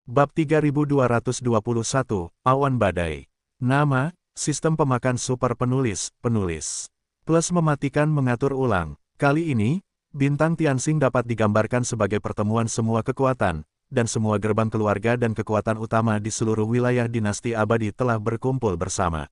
Bab 3221, Awan Badai. Nama, Sistem Pemakan Super Penulis, Plus mematikan mengatur ulang. Kali ini, bintang Tianxing dapat digambarkan sebagai pertemuan semua kekuatan, dan semua gerbang keluarga dan kekuatan utama di seluruh wilayah dinasti abadi telah berkumpul bersama.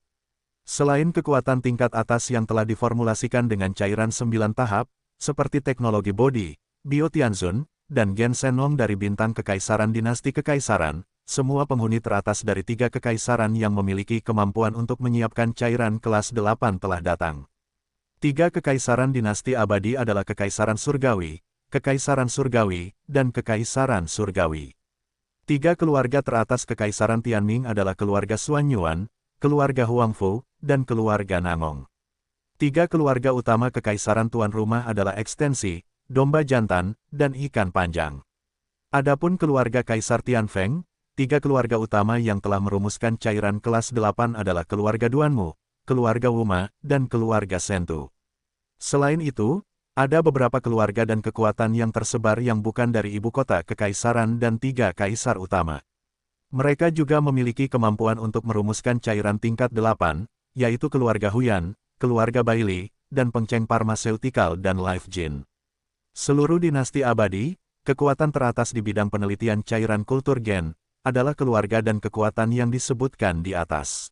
Selain kekuatan tingkat atas yang telah diformulasikan dengan cairan 9 tahap, seperti teknologi Bodi, Bio Tianzun, dan Gen Shenlong dari bintang kekaisaran dinasti kekaisaran, semua penghuni teratas dari 3 kekaisaran yang memiliki kemampuan untuk menyiapkan cairan kelas 8 telah datang. 3 kekaisaran dinasti abadi adalah Kekaisaran Surgawi, Kekaisaran Surgawi, dan Kekaisaran Surgawi. 3 keluarga teratas Kekaisaran Tianming adalah keluarga Xuanyuan, keluarga Huangfu, dan keluarga Nangong. 3 keluarga utama Kekaisaran Tuan Rumah adalah ekstensi, domba jantan, dan ikan panjang. Adapun keluarga Kaisar Tianfeng, 3 keluarga utama yang telah merumuskan cairan kelas 8 adalah keluarga Duanmu, keluarga Wuma, dan keluarga Sentu. Selain itu, ada beberapa keluarga dan kekuatan yang tersebar yang bukan dari ibu kota kekaisaran dan 3 kaisar utama. Mereka juga memiliki kemampuan untuk merumuskan cairan tingkat 8, yaitu keluarga Huyan, keluarga Bailey, dan pengceng Pharmaceutical dan Life Gene. Seluruh dinasti abadi, kekuatan teratas di bidang penelitian cairan kultur gen, adalah keluarga dan kekuatan yang disebutkan di atas.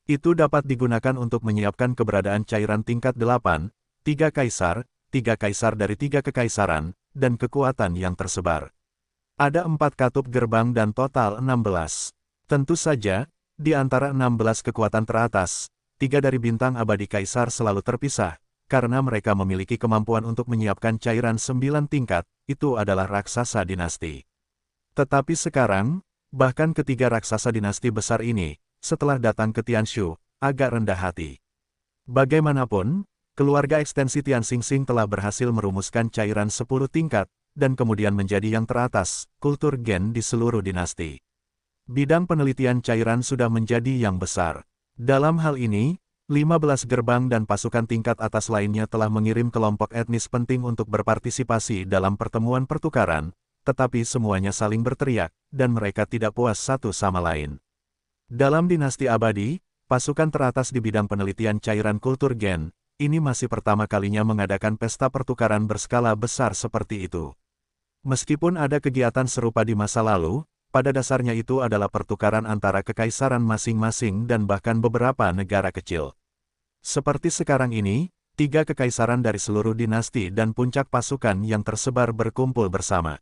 Itu dapat digunakan untuk menyiapkan keberadaan cairan tingkat 8, 3 kaisar dari 3 kekaisaran, dan kekuatan yang tersebar. Ada 4 katup gerbang dan total 16. Tentu saja, di antara 16 kekuatan teratas, 3 dari bintang abadi kaisar selalu terpisah, karena mereka memiliki kemampuan untuk menyiapkan cairan 9 tingkat, itu adalah raksasa dinasti. Tetapi sekarang, bahkan ketiga raksasa dinasti besar ini, setelah datang ke Tianshu, agak rendah hati. Bagaimanapun, keluarga ekstensi Tianxing telah berhasil merumuskan cairan 10 tingkat, dan kemudian menjadi yang teratas, kultur gen di seluruh dinasti. Bidang penelitian cairan sudah menjadi yang besar. Dalam hal ini, 15 gerbang dan pasukan tingkat atas lainnya telah mengirim kelompok etnis penting untuk berpartisipasi dalam pertemuan pertukaran, tetapi semuanya saling berteriak, dan mereka tidak puas satu sama lain. Dalam dinasti abadi, pasukan teratas di bidang penelitian cairan kultur gen, ini masih pertama kalinya mengadakan pesta pertukaran berskala besar seperti itu. Meskipun ada kegiatan serupa di masa lalu, pada dasarnya itu adalah pertukaran antara kekaisaran masing-masing dan bahkan beberapa negara kecil. Seperti sekarang ini, 3 kekaisaran dari seluruh dinasti dan puncak pasukan yang tersebar berkumpul bersama.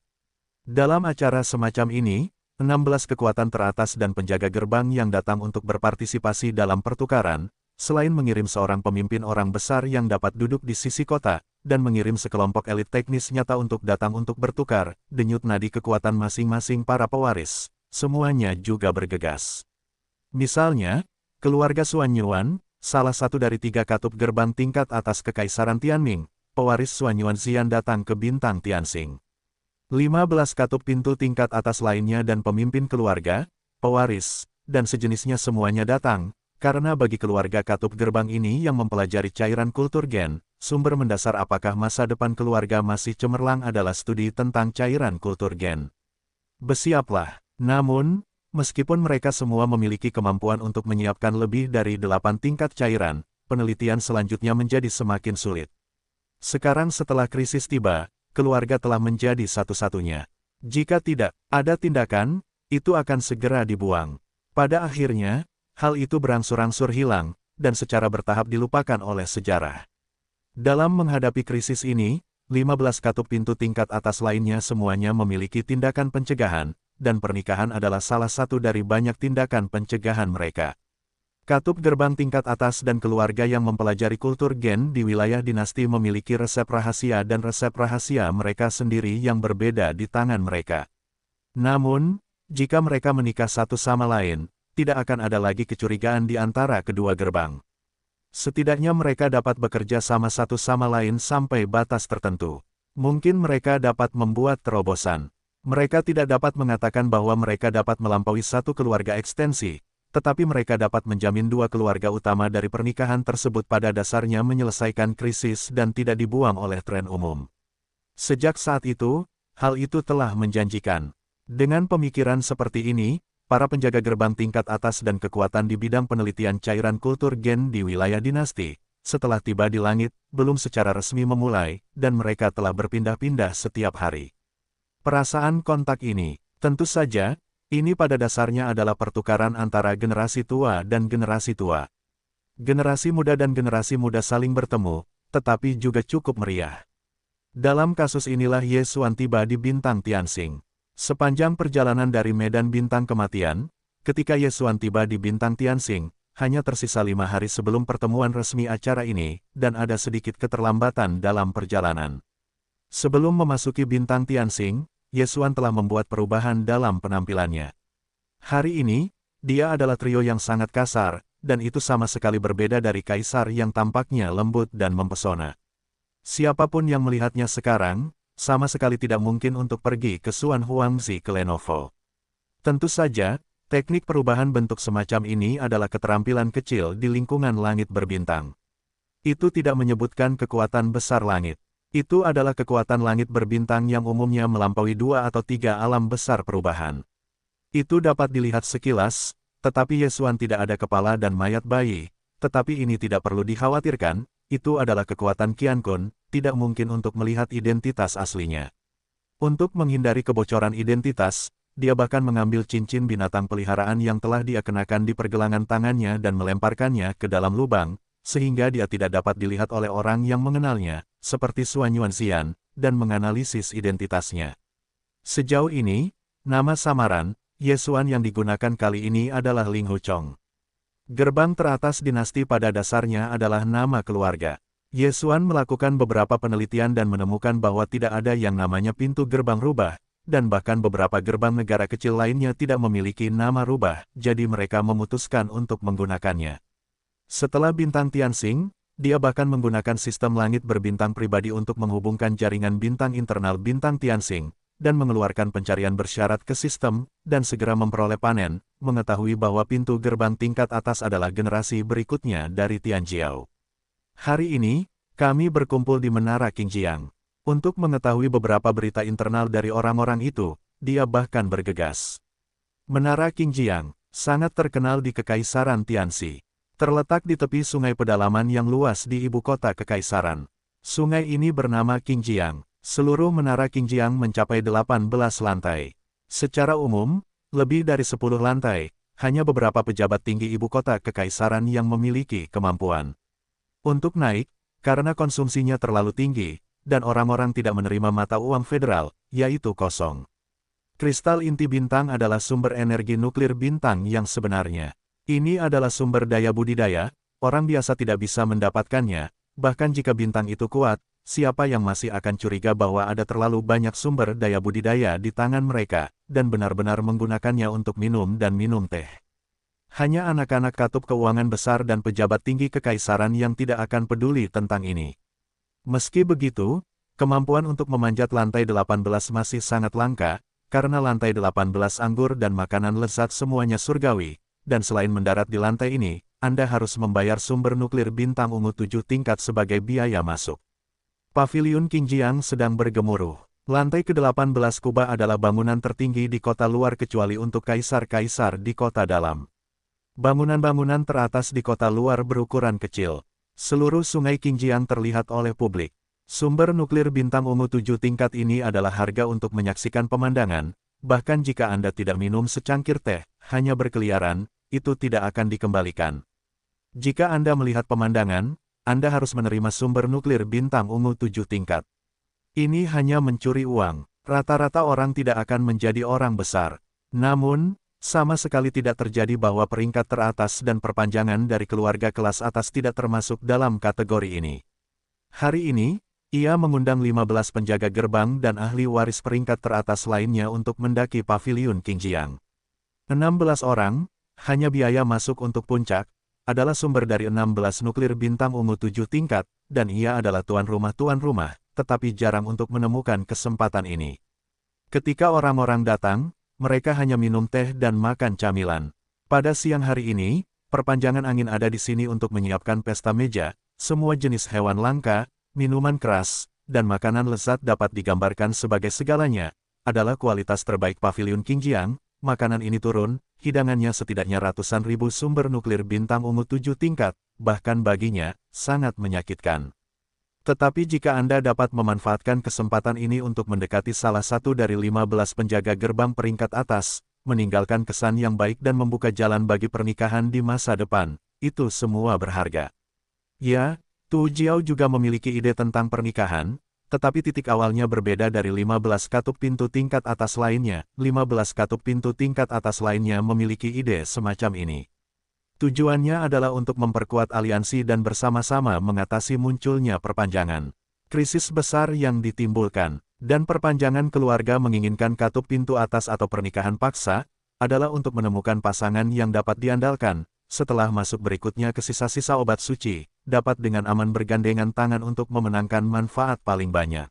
Dalam acara semacam ini, 16 kekuatan teratas dan penjaga gerbang yang datang untuk berpartisipasi dalam pertukaran, selain mengirim seorang pemimpin orang besar yang dapat duduk di sisi kota, dan mengirim sekelompok elit teknis nyata untuk datang untuk bertukar, denyut nadi kekuatan masing-masing para pewaris, semuanya juga bergegas. Misalnya, keluarga Xuanyuan, salah satu dari 3 katup gerbang tingkat atas Kekaisaran Tianming, pewaris Xuanyuan Xian datang ke bintang Tianxing. 15 katup pintu tingkat atas lainnya dan pemimpin keluarga, pewaris, dan sejenisnya semuanya datang, karena bagi keluarga katup gerbang ini yang mempelajari cairan kultur gen, sumber mendasar apakah masa depan keluarga masih cemerlang adalah studi tentang cairan kultur gen. Bersiaplah. Namun, meskipun mereka semua memiliki kemampuan untuk menyiapkan lebih dari 8 tingkat cairan, penelitian selanjutnya menjadi semakin sulit. Sekarang setelah krisis tiba, keluarga telah menjadi satu-satunya. Jika tidak ada tindakan, itu akan segera dibuang. Pada akhirnya, hal itu berangsur-angsur hilang, dan secara bertahap dilupakan oleh sejarah. Dalam menghadapi krisis ini, 15 katup pintu tingkat atas lainnya semuanya memiliki tindakan pencegahan, dan pernikahan adalah salah satu dari banyak tindakan pencegahan mereka. Katup gerbang tingkat atas dan keluarga yang mempelajari kultur gen di wilayah dinasti memiliki resep rahasia dan resep rahasia mereka sendiri yang berbeda di tangan mereka. Namun, jika mereka menikah satu sama lain, tidak akan ada lagi kecurigaan di antara kedua gerbang. Setidaknya mereka dapat bekerja sama satu sama lain sampai batas tertentu. Mungkin mereka dapat membuat terobosan. Mereka tidak dapat mengatakan bahwa mereka dapat melampaui satu keluarga ekstensi, tetapi mereka dapat menjamin 2 keluarga utama dari pernikahan tersebut pada dasarnya menyelesaikan krisis dan tidak dibuang oleh tren umum. Sejak saat itu, hal itu telah menjanjikan. Dengan pemikiran seperti ini, para penjaga gerbang tingkat atas dan kekuatan di bidang penelitian cairan kultur gen di wilayah dinasti, setelah tiba di langit, belum secara resmi memulai, dan mereka telah berpindah-pindah setiap hari. Perasaan kontak ini, tentu saja, ini pada dasarnya adalah pertukaran antara generasi tua dan generasi tua. Generasi muda dan generasi muda saling bertemu, tetapi juga cukup meriah. Dalam kasus inilah Ye Xuan tiba di bintang Tianxing. Sepanjang perjalanan dari medan bintang kematian, ketika Ye Xuan tiba di bintang Tianxing, hanya tersisa 5 hari sebelum pertemuan resmi acara ini, dan ada sedikit keterlambatan dalam perjalanan. Sebelum memasuki bintang Tianxing, Ye Xuan telah membuat perubahan dalam penampilannya. Hari ini, dia adalah trio yang sangat kasar, dan itu sama sekali berbeda dari kaisar yang tampaknya lembut dan mempesona. Siapapun yang melihatnya sekarang, sama sekali tidak mungkin untuk pergi ke Xuan Huangzi ke Lenovo. Tentu saja, teknik perubahan bentuk semacam ini adalah keterampilan kecil di lingkungan langit berbintang. Itu tidak menyebutkan kekuatan besar langit. Itu adalah kekuatan langit berbintang yang umumnya melampaui 2 atau 3 alam besar perubahan. Itu dapat dilihat sekilas, tetapi Ye Xuan tidak ada kepala dan mayat bayi, tetapi ini tidak perlu dikhawatirkan, itu adalah kekuatan Qian Kun, tidak mungkin untuk melihat identitas aslinya. Untuk menghindari kebocoran identitas, dia bahkan mengambil cincin binatang peliharaan yang telah dia kenakan di pergelangan tangannya dan melemparkannya ke dalam lubang, sehingga dia tidak dapat dilihat oleh orang yang mengenalnya, seperti Xuan Yuanxian, dan menganalisis identitasnya. Sejauh ini, nama samaran, Ye Xuan yang digunakan kali ini adalah Ling Huchong. Gerbang teratas dinasti pada dasarnya adalah nama keluarga. Ye Xuan melakukan beberapa penelitian dan menemukan bahwa tidak ada yang namanya pintu gerbang rubah, dan bahkan beberapa gerbang negara kecil lainnya tidak memiliki nama rubah, jadi mereka memutuskan untuk menggunakannya. Setelah bintang Tianxing, dia bahkan menggunakan sistem langit berbintang pribadi untuk menghubungkan jaringan bintang internal bintang Tianxing, dan mengeluarkan pencarian bersyarat ke sistem, dan segera memperoleh panen, mengetahui bahwa pintu gerbang tingkat atas adalah generasi berikutnya dari Tianjiao. Hari ini, kami berkumpul di Menara Qingjiang. Untuk mengetahui beberapa berita internal dari orang-orang itu, dia bahkan bergegas. Menara Qingjiang, sangat terkenal di Kekaisaran Tianxi. Terletak di tepi sungai pedalaman yang luas di ibu kota Kekaisaran. Sungai ini bernama Qingjiang. Seluruh menara Qingjiang mencapai 18 lantai. Secara umum, lebih dari 10 lantai, hanya beberapa pejabat tinggi ibu kota Kekaisaran yang memiliki kemampuan untuk naik, karena konsumsinya terlalu tinggi, dan orang-orang tidak menerima mata uang federal, yaitu kosong. Kristal inti bintang adalah sumber energi nuklir bintang yang sebenarnya. Ini adalah sumber daya budidaya, orang biasa tidak bisa mendapatkannya, bahkan jika bintang itu kuat, siapa yang masih akan curiga bahwa ada terlalu banyak sumber daya budidaya di tangan mereka, dan benar-benar menggunakannya untuk minum dan minum teh. Hanya anak-anak katup keuangan besar dan pejabat tinggi kekaisaran yang tidak akan peduli tentang ini. Meski begitu, kemampuan untuk memanjat lantai 18 masih sangat langka, karena lantai 18 anggur dan makanan lezat semuanya surgawi, dan selain mendarat di lantai ini, Anda harus membayar sumber nuklir bintang ungu 7 tingkat sebagai biaya masuk. Paviliun Qingjiang sedang bergemuruh. Lantai ke-18 Kuba adalah bangunan tertinggi di kota luar kecuali untuk kaisar-kaisar di kota dalam. Bangunan-bangunan teratas di kota luar berukuran kecil. Seluruh sungai Qingjiang terlihat oleh publik. Sumber nuklir bintang ungu 7 tingkat ini adalah harga untuk menyaksikan pemandangan, bahkan jika Anda tidak minum secangkir teh, hanya berkeliaran, itu tidak akan dikembalikan. Jika Anda melihat pemandangan, Anda harus menerima sumber nuklir bintang ungu 7 tingkat. Ini hanya mencuri uang. Rata-rata orang tidak akan menjadi orang besar. Namun, sama sekali tidak terjadi bahwa peringkat teratas dan perpanjangan dari keluarga kelas atas tidak termasuk dalam kategori ini. Hari ini, ia mengundang 15 penjaga gerbang dan ahli waris peringkat teratas lainnya untuk mendaki paviliun Qingjiang. 16 orang, hanya biaya masuk untuk puncak, adalah sumber dari 16 nuklir bintang ungu 7 tingkat, dan ia adalah tuan rumah, tetapi jarang untuk menemukan kesempatan ini. Ketika orang-orang datang, mereka hanya minum teh dan makan camilan. Pada siang hari ini, perpanjangan angin ada di sini untuk menyiapkan pesta meja, semua jenis hewan langka, minuman keras, dan makanan lezat dapat digambarkan sebagai segalanya. adalah kualitas terbaik Paviliun Qingjiang. Makanan ini turun, hidangannya setidaknya ratusan ribu sumber nuklir bintang ungu 7 tingkat, bahkan baginya, sangat menyakitkan. Tetapi jika Anda dapat memanfaatkan kesempatan ini untuk mendekati salah satu dari 15 penjaga gerbang peringkat atas, meninggalkan kesan yang baik dan membuka jalan bagi pernikahan di masa depan, itu semua berharga. Ya, Tu Jiao juga memiliki ide tentang pernikahan, tetapi titik awalnya berbeda dari 15 katup pintu tingkat atas lainnya. 15 katup pintu tingkat atas lainnya memiliki ide semacam ini. Tujuannya adalah untuk memperkuat aliansi dan bersama-sama mengatasi munculnya perpanjangan krisis besar yang ditimbulkan, dan perpanjangan keluarga menginginkan katup pintu atas atau pernikahan paksa, adalah untuk menemukan pasangan yang dapat diandalkan. Setelah masuk berikutnya ke sisa-sisa obat suci, dapat dengan aman bergandengan tangan untuk memenangkan manfaat paling banyak.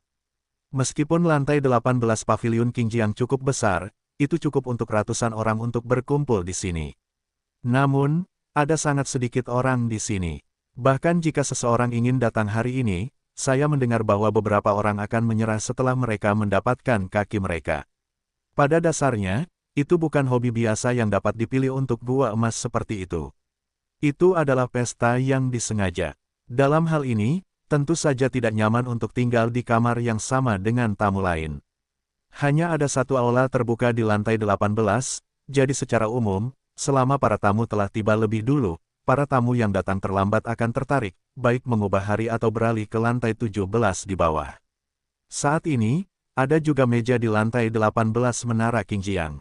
Meskipun lantai 18 Paviliun Qingjiang cukup besar, itu cukup untuk ratusan orang untuk berkumpul di sini. Namun, ada sangat sedikit orang di sini. Bahkan jika seseorang ingin datang hari ini, saya mendengar bahwa beberapa orang akan menyerah setelah mereka mendapatkan kaki mereka. Pada dasarnya, itu bukan hobi biasa yang dapat dipilih untuk gua emas seperti itu. Itu adalah pesta yang disengaja. Dalam hal ini, tentu saja tidak nyaman untuk tinggal di kamar yang sama dengan tamu lain. Hanya ada satu aula terbuka di lantai 18, jadi secara umum, selama para tamu telah tiba lebih dulu, para tamu yang datang terlambat akan tertarik, baik mengubah hari atau beralih ke lantai 17 di bawah. Saat ini, ada juga meja di lantai 18 Menara Qingjiang.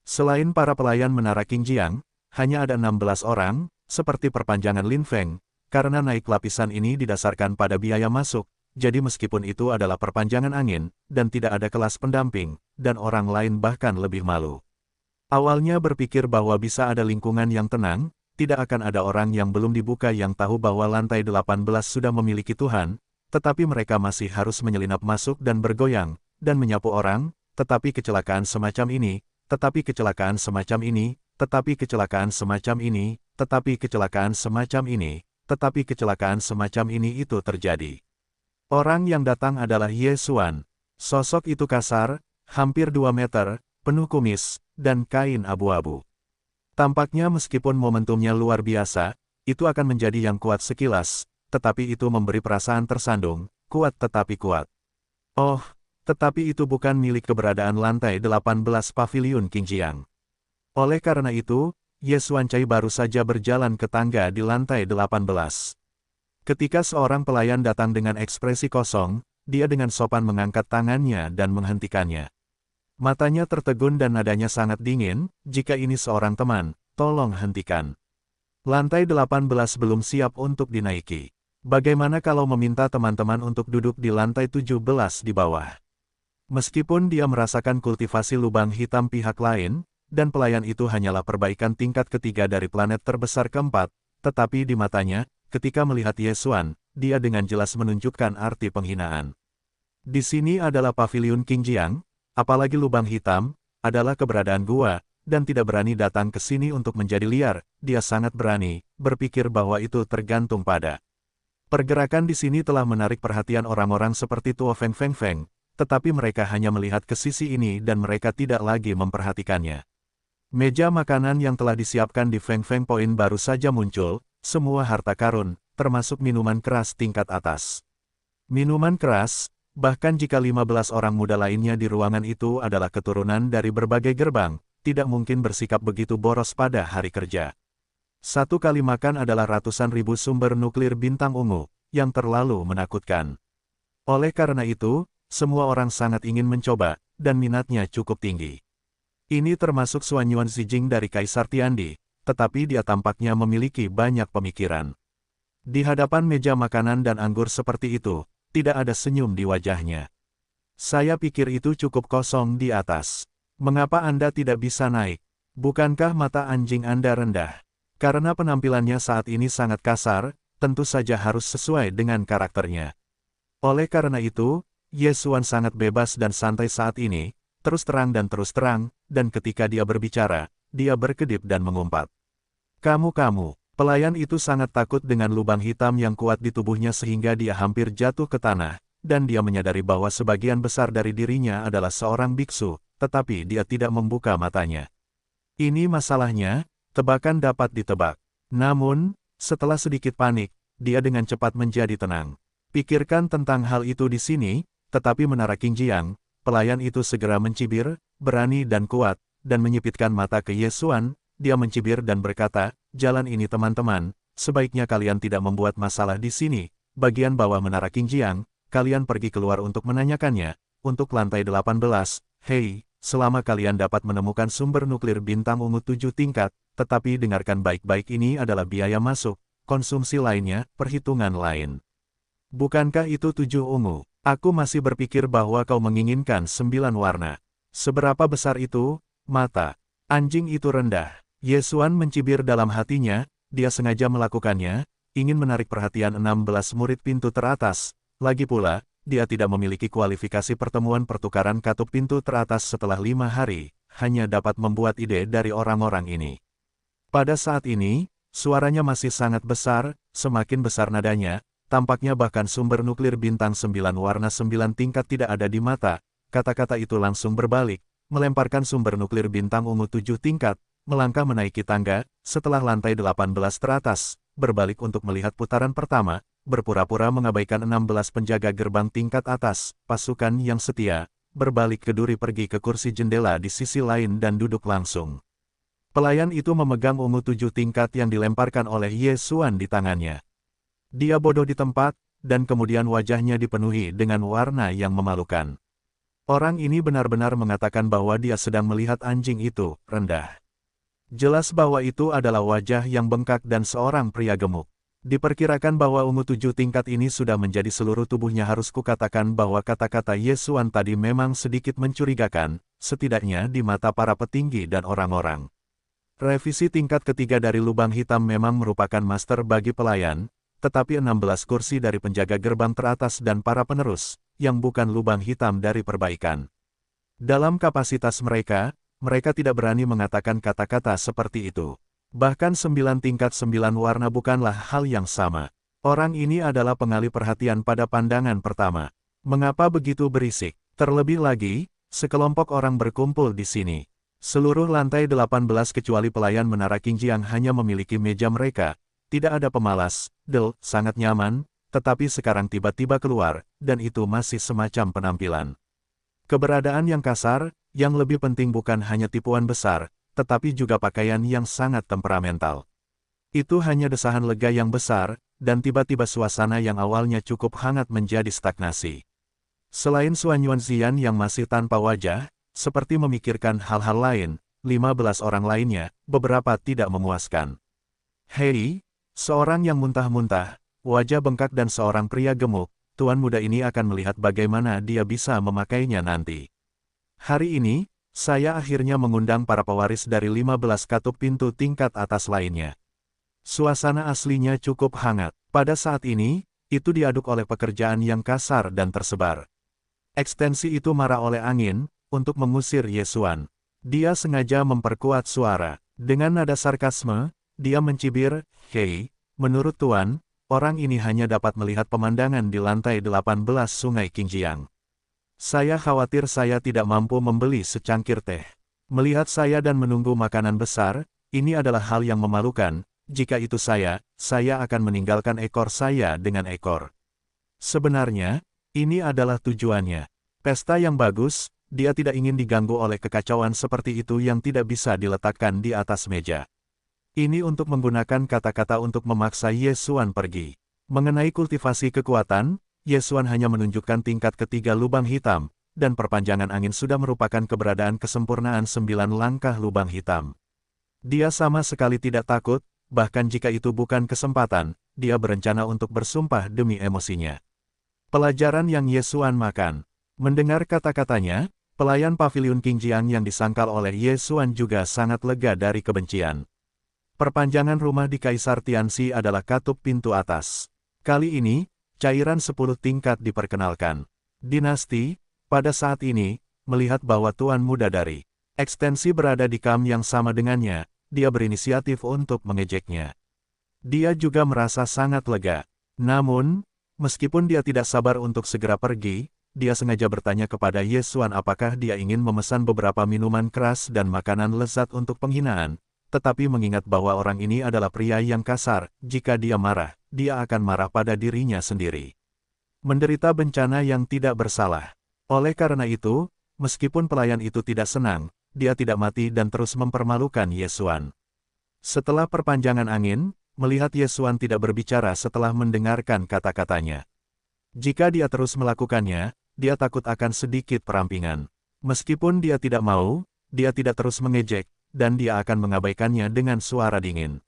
Selain para pelayan Menara Qingjiang, hanya ada 16 orang, seperti perpanjangan Lin Feng, karena naik lapisan ini didasarkan pada biaya masuk, jadi meskipun itu adalah perpanjangan angin, dan tidak ada kelas pendamping, dan orang lain bahkan lebih malu. Awalnya berpikir bahwa bisa ada lingkungan yang tenang, tidak akan ada orang yang belum dibuka yang tahu bahwa lantai 18 sudah memiliki Tuhan, tetapi mereka masih harus menyelinap masuk dan bergoyang, dan menyapu orang, tetapi kecelakaan semacam ini, tetapi kecelakaan semacam ini, tetapi kecelakaan semacam ini, tetapi kecelakaan semacam ini, tetapi kecelakaan semacam ini itu terjadi. Orang yang datang adalah Ye Xuan. Sosok itu kasar, hampir 2 meter, penuh kumis, dan kain abu-abu. Tampaknya meskipun momentumnya luar biasa, itu akan menjadi yang kuat sekilas, tetapi itu memberi perasaan tersandung, kuat tetapi kuat. Oh, tetapi itu bukan milik keberadaan lantai 18 Paviliun Qingjiang. Oleh karena itu, Ye Xuancai baru saja berjalan ke tangga di lantai 18. Ketika seorang pelayan datang dengan ekspresi kosong, dia dengan sopan mengangkat tangannya dan menghentikannya. Matanya tertegun dan nadanya sangat dingin, jika ini seorang teman, tolong hentikan. Lantai 18 belum siap untuk dinaiki. Bagaimana kalau meminta teman-teman untuk duduk di lantai 17 di bawah? Meskipun dia merasakan kultivasi lubang hitam pihak lain, dan pelayan itu hanyalah perbaikan tingkat ketiga dari planet terbesar keempat, tetapi di matanya, ketika melihat Ye Xuan, dia dengan jelas menunjukkan arti penghinaan. Di sini adalah Paviliun Qingjiang, apalagi lubang hitam, adalah keberadaan gua, dan tidak berani datang ke sini untuk menjadi liar, dia sangat berani, berpikir bahwa itu tergantung pada. Pergerakan di sini telah menarik perhatian orang-orang seperti Tuo Feng Feng Feng, tetapi mereka hanya melihat ke sisi ini dan mereka tidak lagi memperhatikannya. Meja makanan yang telah disiapkan di Feng Feng Point baru saja muncul, semua harta karun, termasuk minuman keras tingkat atas. Minuman keras, bahkan jika 15 orang muda lainnya di ruangan itu adalah keturunan dari berbagai gerbang, tidak mungkin bersikap begitu boros pada hari kerja. Satu kali makan adalah ratusan ribu sumber nuklir bintang ungu, yang terlalu menakutkan. Oleh karena itu, semua orang sangat ingin mencoba, dan minatnya cukup tinggi. Ini termasuk Xuan Yuan Zijing dari Kaisar Tiandi, tetapi dia tampaknya memiliki banyak pemikiran. Di hadapan meja makanan dan anggur seperti itu, tidak ada senyum di wajahnya. Saya pikir itu cukup kosong di atas. Mengapa Anda tidak bisa naik? Bukankah mata anjing Anda rendah? Karena penampilannya saat ini sangat kasar, tentu saja harus sesuai dengan karakternya. Oleh karena itu, Ye Xuan sangat bebas dan santai saat ini, terus terang, dan ketika dia berbicara, dia berkedip dan mengumpat. Kamu, pelayan itu sangat takut dengan lubang hitam yang kuat di tubuhnya sehingga dia hampir jatuh ke tanah, dan dia menyadari bahwa sebagian besar dari dirinya adalah seorang biksu, tetapi dia tidak membuka matanya. Ini masalahnya, tebakan dapat ditebak. Namun, setelah sedikit panik, dia dengan cepat menjadi tenang. Pikirkan tentang hal itu di sini, tetapi Menara Qingjiang, pelayan itu segera mencibir, berani dan kuat, dan menyipitkan mata ke Ye Xuan. Dia mencibir dan berkata, "Jalan ini teman-teman, sebaiknya kalian tidak membuat masalah di sini. Bagian bawah Menara Qingjiang, kalian pergi keluar untuk menanyakannya. Untuk lantai 18, hei, selama kalian dapat menemukan sumber nuklir bintang ungu 7 tingkat, tetapi dengarkan baik-baik, ini adalah biaya masuk, konsumsi lainnya, perhitungan lain. Bukankah itu 7 ungu? Aku masih berpikir bahwa kau menginginkan 9 warna. Seberapa besar itu, mata anjing itu rendah." Ye Xuan mencibir dalam hatinya, dia sengaja melakukannya, ingin menarik perhatian 16 murid pintu teratas. Lagi pula, dia tidak memiliki kualifikasi pertemuan pertukaran katup pintu teratas setelah 5 hari, hanya dapat membuat ide dari orang-orang ini. Pada saat ini, suaranya masih sangat besar, semakin besar nadanya, tampaknya bahkan sumber nuklir bintang 9 warna 9 tingkat tidak ada di mata. Kata-kata itu langsung berbalik, melemparkan sumber nuklir bintang ungu 7 tingkat, melangkah menaiki tangga, setelah lantai 18 teratas, berbalik untuk melihat putaran pertama, berpura-pura mengabaikan 16 penjaga gerbang tingkat atas, pasukan yang setia, berbalik ke duri pergi ke kursi jendela di sisi lain dan duduk langsung. Pelayan itu memegang ungu 7 tingkat yang dilemparkan oleh Ye Xuan di tangannya. Dia bodoh di tempat, dan kemudian wajahnya dipenuhi dengan warna yang memalukan. Orang ini benar-benar mengatakan bahwa dia sedang melihat anjing itu rendah. Jelas bahwa itu adalah wajah yang bengkak dan seorang pria gemuk. Diperkirakan bahwa ungu 7 tingkat ini sudah menjadi seluruh tubuhnya. Harus kukatakan bahwa kata-kata Ye Xuan tadi memang sedikit mencurigakan, setidaknya di mata para petinggi dan orang-orang. Revisi tingkat ketiga dari lubang hitam memang merupakan master bagi pelayan, tetapi 16 kursi dari penjaga gerbang teratas dan para penerus, yang bukan lubang hitam dari perbaikan. Dalam kapasitas mereka tidak berani mengatakan kata-kata seperti itu. Bahkan 9 tingkat 9 warna bukanlah hal yang sama. Orang ini adalah pengalih perhatian pada pandangan pertama. Mengapa begitu berisik? Terlebih lagi, sekelompok orang berkumpul di sini. Seluruh lantai 18 kecuali pelayan Menara Qingjiang hanya memiliki meja mereka. Tidak ada pemalas, sangat nyaman, tetapi sekarang tiba-tiba keluar, dan itu masih semacam penampilan. Keberadaan yang kasar, yang lebih penting bukan hanya tipuan besar, tetapi juga pakaian yang sangat temperamental. Itu hanya desahan lega yang besar, dan tiba-tiba suasana yang awalnya cukup hangat menjadi stagnasi. Selain Xuan Yuanxian yang masih tanpa wajah, seperti memikirkan hal-hal lain, 15 orang lainnya, beberapa tidak memuaskan. "Hei, seorang yang muntah-muntah, wajah bengkak dan seorang pria gemuk, tuan muda ini akan melihat bagaimana dia bisa memakainya nanti. Hari ini, saya akhirnya mengundang para pewaris dari 15 katup pintu tingkat atas lainnya." Suasana aslinya cukup hangat. Pada saat ini, itu diaduk oleh pekerjaan yang kasar dan tersebar. Ekstensi itu marah oleh angin, untuk mengusir Ye Xuan. Dia sengaja memperkuat suara. Dengan nada sarkasme, dia mencibir, "Hei, menurut tuan, orang ini hanya dapat melihat pemandangan di lantai 18 Sungai Qingjiang. Saya khawatir saya tidak mampu membeli secangkir teh. Melihat saya dan menunggu makanan besar, ini adalah hal yang memalukan. Jika itu saya akan meninggalkan ekor saya dengan ekor." Sebenarnya, ini adalah tujuannya. Pesta yang bagus, dia tidak ingin diganggu oleh kekacauan seperti itu yang tidak bisa diletakkan di atas meja. Ini untuk menggunakan kata-kata untuk memaksa Ye Xuan pergi. Mengenai kultivasi kekuatan, Ye Xuan hanya menunjukkan tingkat ketiga lubang hitam, dan perpanjangan angin sudah merupakan keberadaan kesempurnaan 9 langkah lubang hitam. Dia sama sekali tidak takut, bahkan jika itu bukan kesempatan, dia berencana untuk bersumpah demi emosinya. Pelajaran yang Ye Xuan makan. Mendengar kata-katanya, pelayan paviliun Qingjiang yang disangkal oleh Ye Xuan juga sangat lega dari kebencian. Perpanjangan rumah di Kaisar Tianxi adalah katup pintu atas. Kali ini, cairan 10 tingkat diperkenalkan. Dinasti, pada saat ini, melihat bahwa tuan muda dari ekstensi berada di kam yang sama dengannya, dia berinisiatif untuk mengejeknya. Dia juga merasa sangat lega. Namun, Meskipun dia tidak sabar untuk segera pergi, dia sengaja bertanya kepada Ye Xuan apakah dia ingin memesan beberapa minuman keras dan makanan lezat untuk penghinaan, tetapi mengingat bahwa orang ini adalah pria yang kasar, jika dia marah, dia akan marah pada dirinya sendiri. Menderita bencana yang tidak bersalah. Oleh karena itu, meskipun pelayan itu tidak senang, dia tidak mati dan terus mempermalukan Ye Xuan. Setelah perpanjangan angin, melihat Ye Xuan tidak berbicara setelah mendengarkan kata-katanya. Jika dia terus melakukannya, dia takut akan sedikit perampingan. Meskipun dia tidak mau, dia tidak terus mengejek, dan dia akan mengabaikannya dengan suara dingin.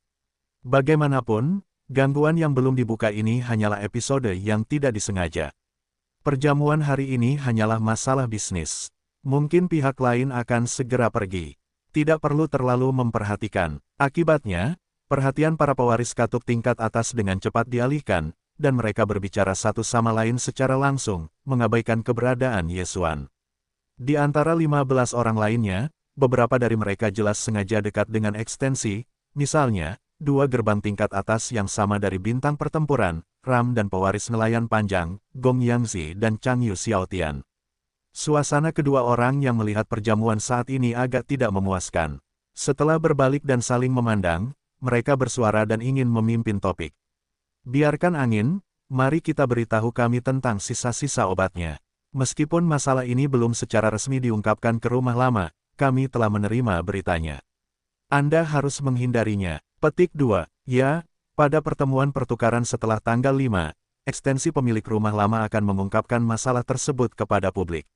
Bagaimanapun, gangguan yang belum dibuka ini hanyalah episode yang tidak disengaja. Perjamuan hari ini hanyalah masalah bisnis. Mungkin pihak lain akan segera pergi. Tidak perlu terlalu memperhatikan. Akibatnya, perhatian para pewaris katup tingkat atas dengan cepat dialihkan, dan mereka berbicara satu sama lain secara langsung, mengabaikan keberadaan Ye Xuan. Di antara 15 orang lainnya, beberapa dari mereka jelas sengaja dekat dengan ekstensi, misalnya, 2 gerbang tingkat atas yang sama dari bintang pertempuran, Ram dan pewaris nelayan panjang, Gong Yangzi dan Chang Yu Xiaotian. Suasana kedua orang yang melihat perjamuan saat ini agak tidak memuaskan. Setelah berbalik dan saling memandang, mereka bersuara dan ingin memimpin topik. Biarkan angin, mari kita beritahu kami tentang sisa-sisa obatnya. Meskipun masalah ini belum secara resmi diungkapkan ke rumah lama, kami telah menerima beritanya. Anda harus menghindarinya. Petik 2. Ya, pada pertemuan pertukaran setelah tanggal 5, ekstensi pemilik rumah lama akan mengungkapkan masalah tersebut kepada publik.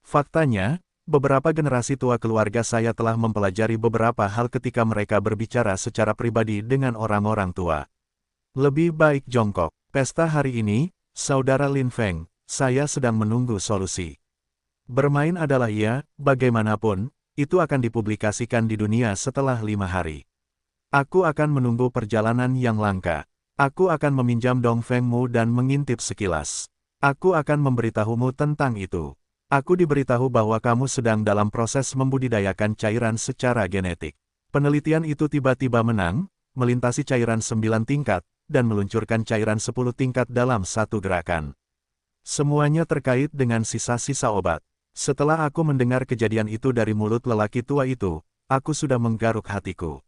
Faktanya, beberapa generasi tua keluarga saya telah mempelajari beberapa hal ketika mereka berbicara secara pribadi dengan orang-orang tua. Lebih baik jongkok. Pesta hari ini, Saudara Lin Feng, saya sedang menunggu solusi. Bermain adalah ya, bagaimanapun, itu akan dipublikasikan di dunia setelah 5 hari. Aku akan menunggu perjalanan yang langka. Aku akan meminjam Dongfengmu dan mengintip sekilas. Aku akan memberitahumu tentang itu. Aku diberitahu bahwa kamu sedang dalam proses membudidayakan cairan secara genetik. Penelitian itu tiba-tiba menang, melintasi cairan 9 tingkat, dan meluncurkan cairan 10 tingkat dalam satu gerakan. Semuanya terkait dengan sisa-sisa obat. Setelah aku mendengar kejadian itu dari mulut lelaki tua itu, aku sudah menggaruk hatiku.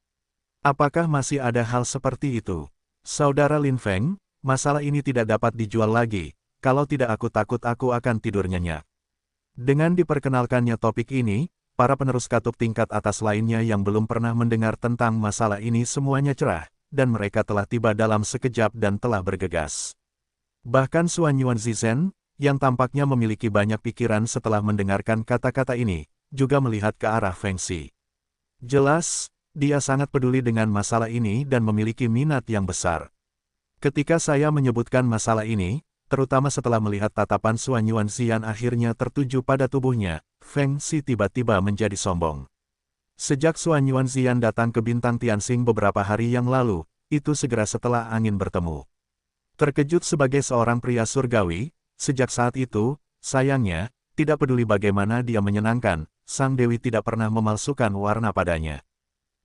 Apakah masih ada hal seperti itu? Saudara Lin Feng, masalah ini tidak dapat dijual lagi, kalau tidak aku takut aku akan tidur nyenyak. Dengan diperkenalkannya topik ini, para penerus katup tingkat atas lainnya yang belum pernah mendengar tentang masalah ini semuanya cerah, dan mereka telah tiba dalam sekejap dan telah bergegas. Bahkan Xuan Yuan Zizhen, yang tampaknya memiliki banyak pikiran setelah mendengarkan kata-kata ini, juga melihat ke arah Feng Xi. Jelas, dia sangat peduli dengan masalah ini dan memiliki minat yang besar. Ketika saya menyebutkan masalah ini, terutama setelah melihat tatapan Xuan Yuan Xian akhirnya tertuju pada tubuhnya, Feng Xi tiba-tiba menjadi sombong. Sejak Xuan Yuan Xian datang ke bintang Tianxing beberapa hari yang lalu, itu segera setelah angin bertemu. Terkejut sebagai seorang pria surgawi, sejak saat itu, sayangnya, tidak peduli bagaimana dia menyenangkan, Sang Dewi tidak pernah memalsukan warna padanya.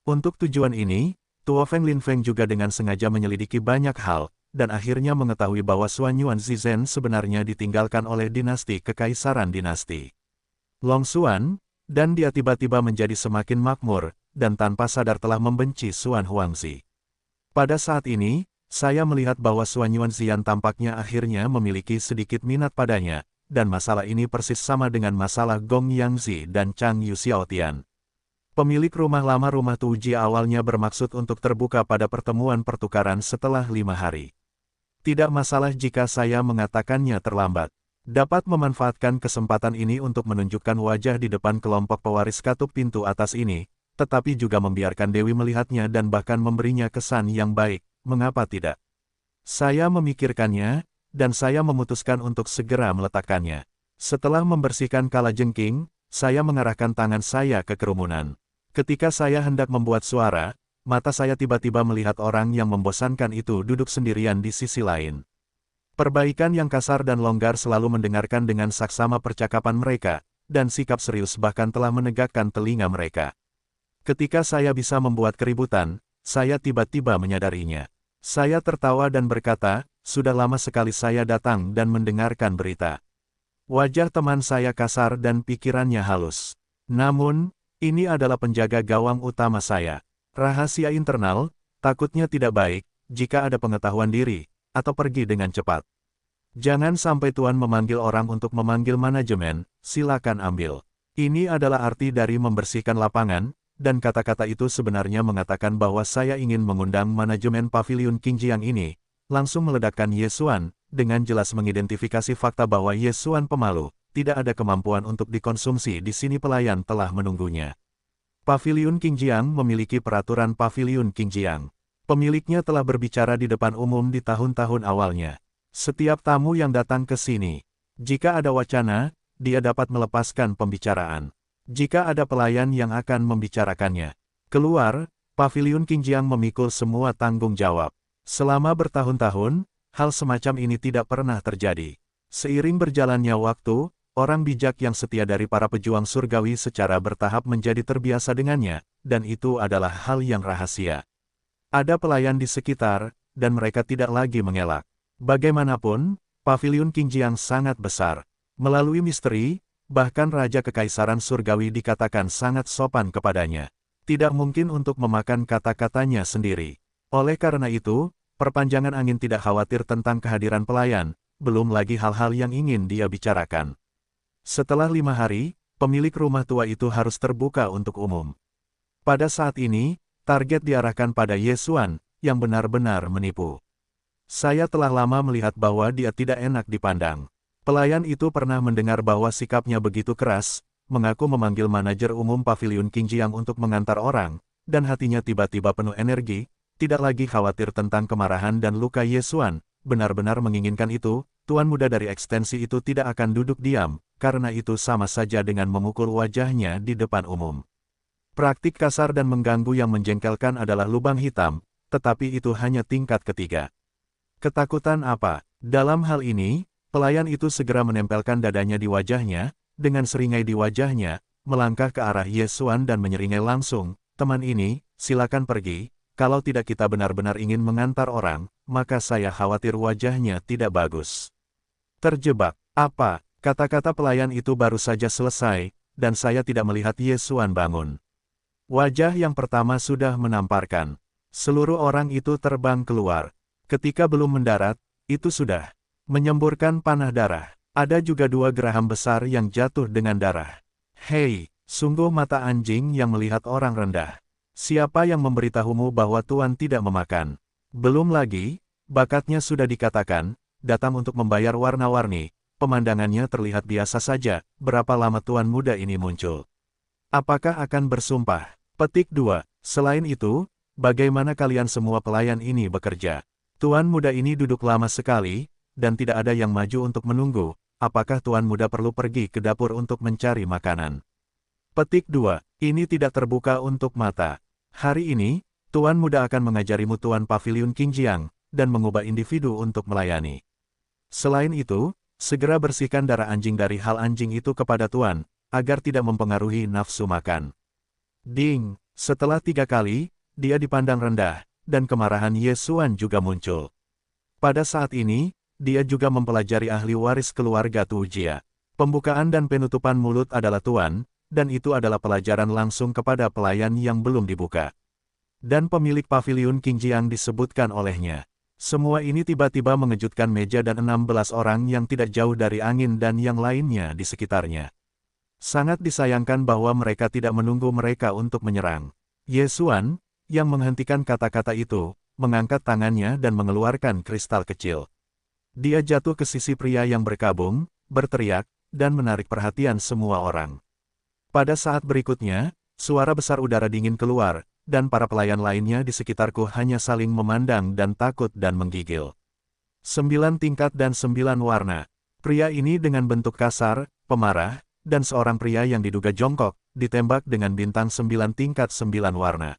Untuk tujuan ini, Tua Feng Lin Feng juga dengan sengaja menyelidiki banyak hal, dan akhirnya mengetahui bahwa Xuan Yuan Zizhen sebenarnya ditinggalkan oleh dinasti Kekaisaran dinasti Long Xuan, dan dia tiba-tiba menjadi semakin makmur, dan tanpa sadar telah membenci Xuan Huangzi. Pada saat ini, saya melihat bahwa Xuan Yuan Xian tampaknya akhirnya memiliki sedikit minat padanya, dan masalah ini persis sama dengan masalah Gong Yangzi dan Chang Yu Xiaotian. Pemilik rumah lama rumah Tuji awalnya bermaksud untuk terbuka pada pertemuan pertukaran setelah 5 hari. Tidak masalah jika saya mengatakannya terlambat. Dapat memanfaatkan kesempatan ini untuk menunjukkan wajah di depan kelompok pewaris katup pintu atas ini, tetapi juga membiarkan Dewi melihatnya dan bahkan memberinya kesan yang baik, mengapa tidak? Saya memikirkannya, dan saya memutuskan untuk segera meletakkannya. Setelah membersihkan kalajengking, saya mengarahkan tangan saya ke kerumunan. Ketika saya hendak membuat suara, mata saya tiba-tiba melihat orang yang membosankan itu duduk sendirian di sisi lain. Perbaikan yang kasar dan longgar selalu mendengarkan dengan saksama percakapan mereka, dan sikap serius bahkan telah menegakkan telinga mereka. Ketika saya bisa membuat keributan, saya tiba-tiba menyadarinya. Saya tertawa dan berkata, sudah lama sekali saya datang dan mendengarkan berita. Wajah teman saya kasar dan pikirannya halus. Namun, ini adalah penjaga gawang utama saya. Rahasia internal, takutnya tidak baik, jika ada pengetahuan diri, atau pergi dengan cepat. Jangan sampai Tuan memanggil orang untuk memanggil manajemen, silakan ambil. Ini adalah arti dari membersihkan lapangan, dan kata-kata itu sebenarnya mengatakan bahwa saya ingin mengundang manajemen paviliun Qingjiang ini, langsung meledakkan Ye Xuan, dengan jelas mengidentifikasi fakta bahwa Ye Xuan pemalu, tidak ada kemampuan untuk dikonsumsi di sini pelayan telah menunggunya. Paviliun Qingjiang memiliki peraturan Paviliun Qingjiang. Pemiliknya telah berbicara di depan umum di tahun-tahun awalnya. Setiap tamu yang datang ke sini, jika ada wacana, dia dapat melepaskan pembicaraan. Jika ada pelayan yang akan membicarakannya keluar, Paviliun Qingjiang memikul semua tanggung jawab. Selama bertahun-tahun, hal semacam ini tidak pernah terjadi. Seiring berjalannya waktu, orang bijak yang setia dari para pejuang surgawi secara bertahap menjadi terbiasa dengannya, dan itu adalah hal yang rahasia. Ada pelayan di sekitar, dan mereka tidak lagi mengelak. Bagaimanapun, Paviliun Qingjiang sangat besar. Melalui misteri, bahkan Raja Kekaisaran Surgawi dikatakan sangat sopan kepadanya. Tidak mungkin untuk memakan kata-katanya sendiri. Oleh karena itu, perpanjangan angin tidak khawatir tentang kehadiran pelayan, belum lagi hal-hal yang ingin dia bicarakan. Setelah 5 hari, pemilik rumah tua itu harus terbuka untuk umum. Pada saat ini, target diarahkan pada Ye Xuan, yang benar-benar menipu. Saya telah lama melihat bahwa dia tidak enak dipandang. Pelayan itu pernah mendengar bahwa sikapnya begitu keras, mengaku memanggil manajer umum Paviliun Qingjiang untuk mengantar orang, dan hatinya tiba-tiba penuh energi, tidak lagi khawatir tentang kemarahan dan luka Ye Xuan, benar-benar menginginkan itu, tuan muda dari ekstensi itu tidak akan duduk diam, karena itu sama saja dengan memukul wajahnya di depan umum. Praktik kasar dan mengganggu yang menjengkelkan adalah lubang hitam, tetapi itu hanya tingkat ketiga. Ketakutan apa? Dalam hal ini, pelayan itu segera menempelkan dadanya di wajahnya, dengan seringai di wajahnya, melangkah ke arah Ye Xuan dan menyeringai langsung, "Teman ini, silakan pergi, kalau tidak kita benar-benar ingin mengantar orang, maka saya khawatir wajahnya tidak bagus." Terjebak. Apa? Kata-kata pelayan itu baru saja selesai, dan saya tidak melihat Ye Xuan bangun. Wajah yang pertama sudah menamparkan. Seluruh orang itu terbang keluar. Ketika belum mendarat, itu sudah menyemburkan panah darah. Ada juga 2 geraham besar yang jatuh dengan darah. Hei, sungguh mata anjing yang melihat orang rendah. Siapa yang memberitahumu bahwa Tuan tidak memakan? Belum lagi, bakatnya sudah dikatakan, datang untuk membayar warna-warni, pemandangannya terlihat biasa saja, berapa lama Tuan muda ini muncul? Apakah akan bersumpah? Petik 2. Selain itu, bagaimana kalian semua pelayan ini bekerja? Tuan muda ini duduk lama sekali, dan tidak ada yang maju untuk menunggu, apakah Tuan muda perlu pergi ke dapur untuk mencari makanan? Petik 2. Ini tidak terbuka untuk mata. Hari ini, Tuan muda akan mengajarimu Tuan Paviliun Qingjiang, dan mengubah individu untuk melayani. Selain itu, segera bersihkan darah anjing dari hal anjing itu kepada Tuan, agar tidak mempengaruhi nafsu makan. Ding! Setelah 3 kali, dia dipandang rendah, dan kemarahan Ye Xuan juga muncul. Pada saat ini, dia juga mempelajari ahli waris keluarga Tu Jia. Pembukaan dan penutupan mulut adalah Tuan, dan itu adalah pelajaran langsung kepada pelayan yang belum dibuka. Dan pemilik Paviliun Qingjiang disebutkan olehnya. Semua ini tiba-tiba mengejutkan meja dan 16 orang yang tidak jauh dari angin dan yang lainnya di sekitarnya. Sangat disayangkan bahwa mereka tidak menunggu mereka untuk menyerang. Ye Xuan, yang menghentikan kata-kata itu, mengangkat tangannya dan mengeluarkan kristal kecil. Dia jatuh ke sisi pria yang berkabung, berteriak, dan menarik perhatian semua orang. Pada saat berikutnya, suara besar udara dingin keluar, dan para pelayan lainnya di sekitarku hanya saling memandang dan takut dan menggigil. 9 tingkat dan 9 warna. Pria ini dengan bentuk kasar, pemarah, dan seorang pria yang diduga jongkok, ditembak dengan bintang 9 tingkat 9 warna.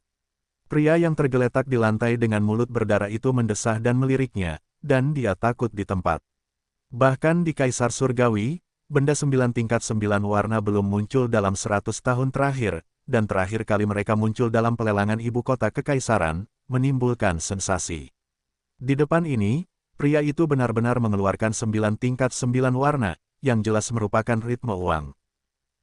Pria yang tergeletak di lantai dengan mulut berdarah itu mendesah dan meliriknya, dan dia takut di tempat. Bahkan di Kaisar Surgawi, benda 9 tingkat 9 warna belum muncul dalam 100 tahun terakhir, dan terakhir kali mereka muncul dalam pelelangan ibu kota kekaisaran, menimbulkan sensasi. Di depan ini, Pria itu benar-benar mengeluarkan 9 tingkat 9 warna, yang jelas merupakan ritme uang.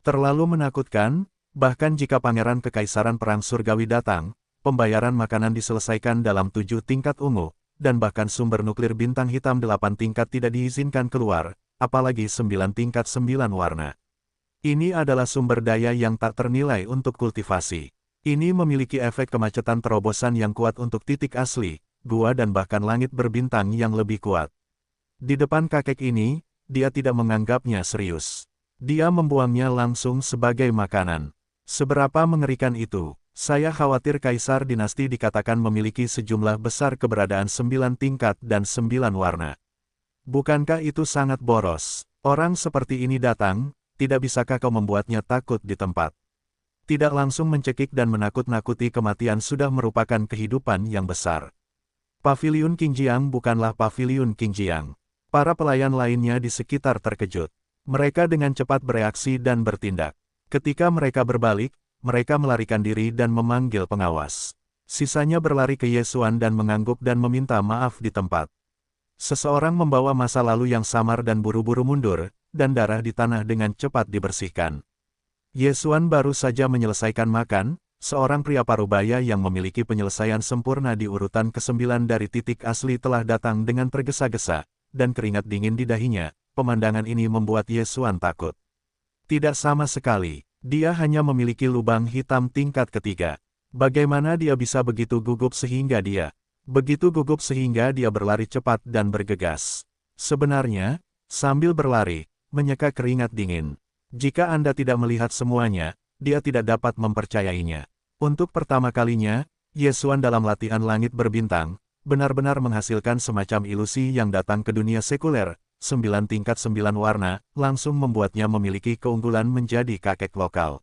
Terlalu menakutkan, bahkan jika Pangeran Kekaisaran Perang Surgawi datang, pembayaran makanan diselesaikan dalam 7 tingkat ungu, dan bahkan sumber nuklir bintang hitam 8 tingkat tidak diizinkan keluar, apalagi 9 tingkat 9 warna. Ini adalah sumber daya yang tak ternilai untuk kultivasi. Ini memiliki efek kemacetan terobosan yang kuat untuk titik asli, gua dan bahkan langit berbintang yang lebih kuat. Di depan kakek ini, dia tidak menganggapnya serius. Dia membuangnya langsung sebagai makanan. Seberapa mengerikan itu, saya khawatir Kaisar Dinasti dikatakan memiliki sejumlah besar keberadaan 9 tingkat dan 9 warna. Bukankah itu sangat boros? Orang seperti ini datang, tidak bisakah kau membuatnya takut di tempat? Tidak langsung mencekik dan menakut-nakuti kematian sudah merupakan kehidupan yang besar. Paviliun Qingjiang bukanlah Paviliun Qingjiang. Para pelayan lainnya di sekitar terkejut. Mereka dengan cepat bereaksi dan bertindak. Ketika mereka berbalik, mereka melarikan diri dan memanggil pengawas. Sisanya berlari ke Yesuan dan mengangguk dan meminta maaf di tempat. Seseorang membawa masa lalu yang samar dan buru-buru mundur, dan darah di tanah dengan cepat dibersihkan. Yesuan baru saja menyelesaikan makan. Seorang pria parubaya yang memiliki penyelesaian sempurna di urutan ke-9 dari titik asli telah datang dengan tergesa-gesa, dan keringat dingin di dahinya. Pemandangan ini membuat Yesuan takut. Tidak sama sekali, dia hanya memiliki lubang hitam tingkat ketiga. Bagaimana dia bisa begitu gugup sehingga dia berlari cepat dan bergegas. Sebenarnya, sambil berlari, menyeka keringat dingin. Jika Anda tidak melihat semuanya, dia tidak dapat mempercayainya. Untuk pertama kalinya, Yesuan dalam latihan langit berbintang, benar-benar menghasilkan semacam ilusi yang datang ke dunia sekuler. 9 tingkat 9 warna, langsung membuatnya memiliki keunggulan menjadi kakek lokal.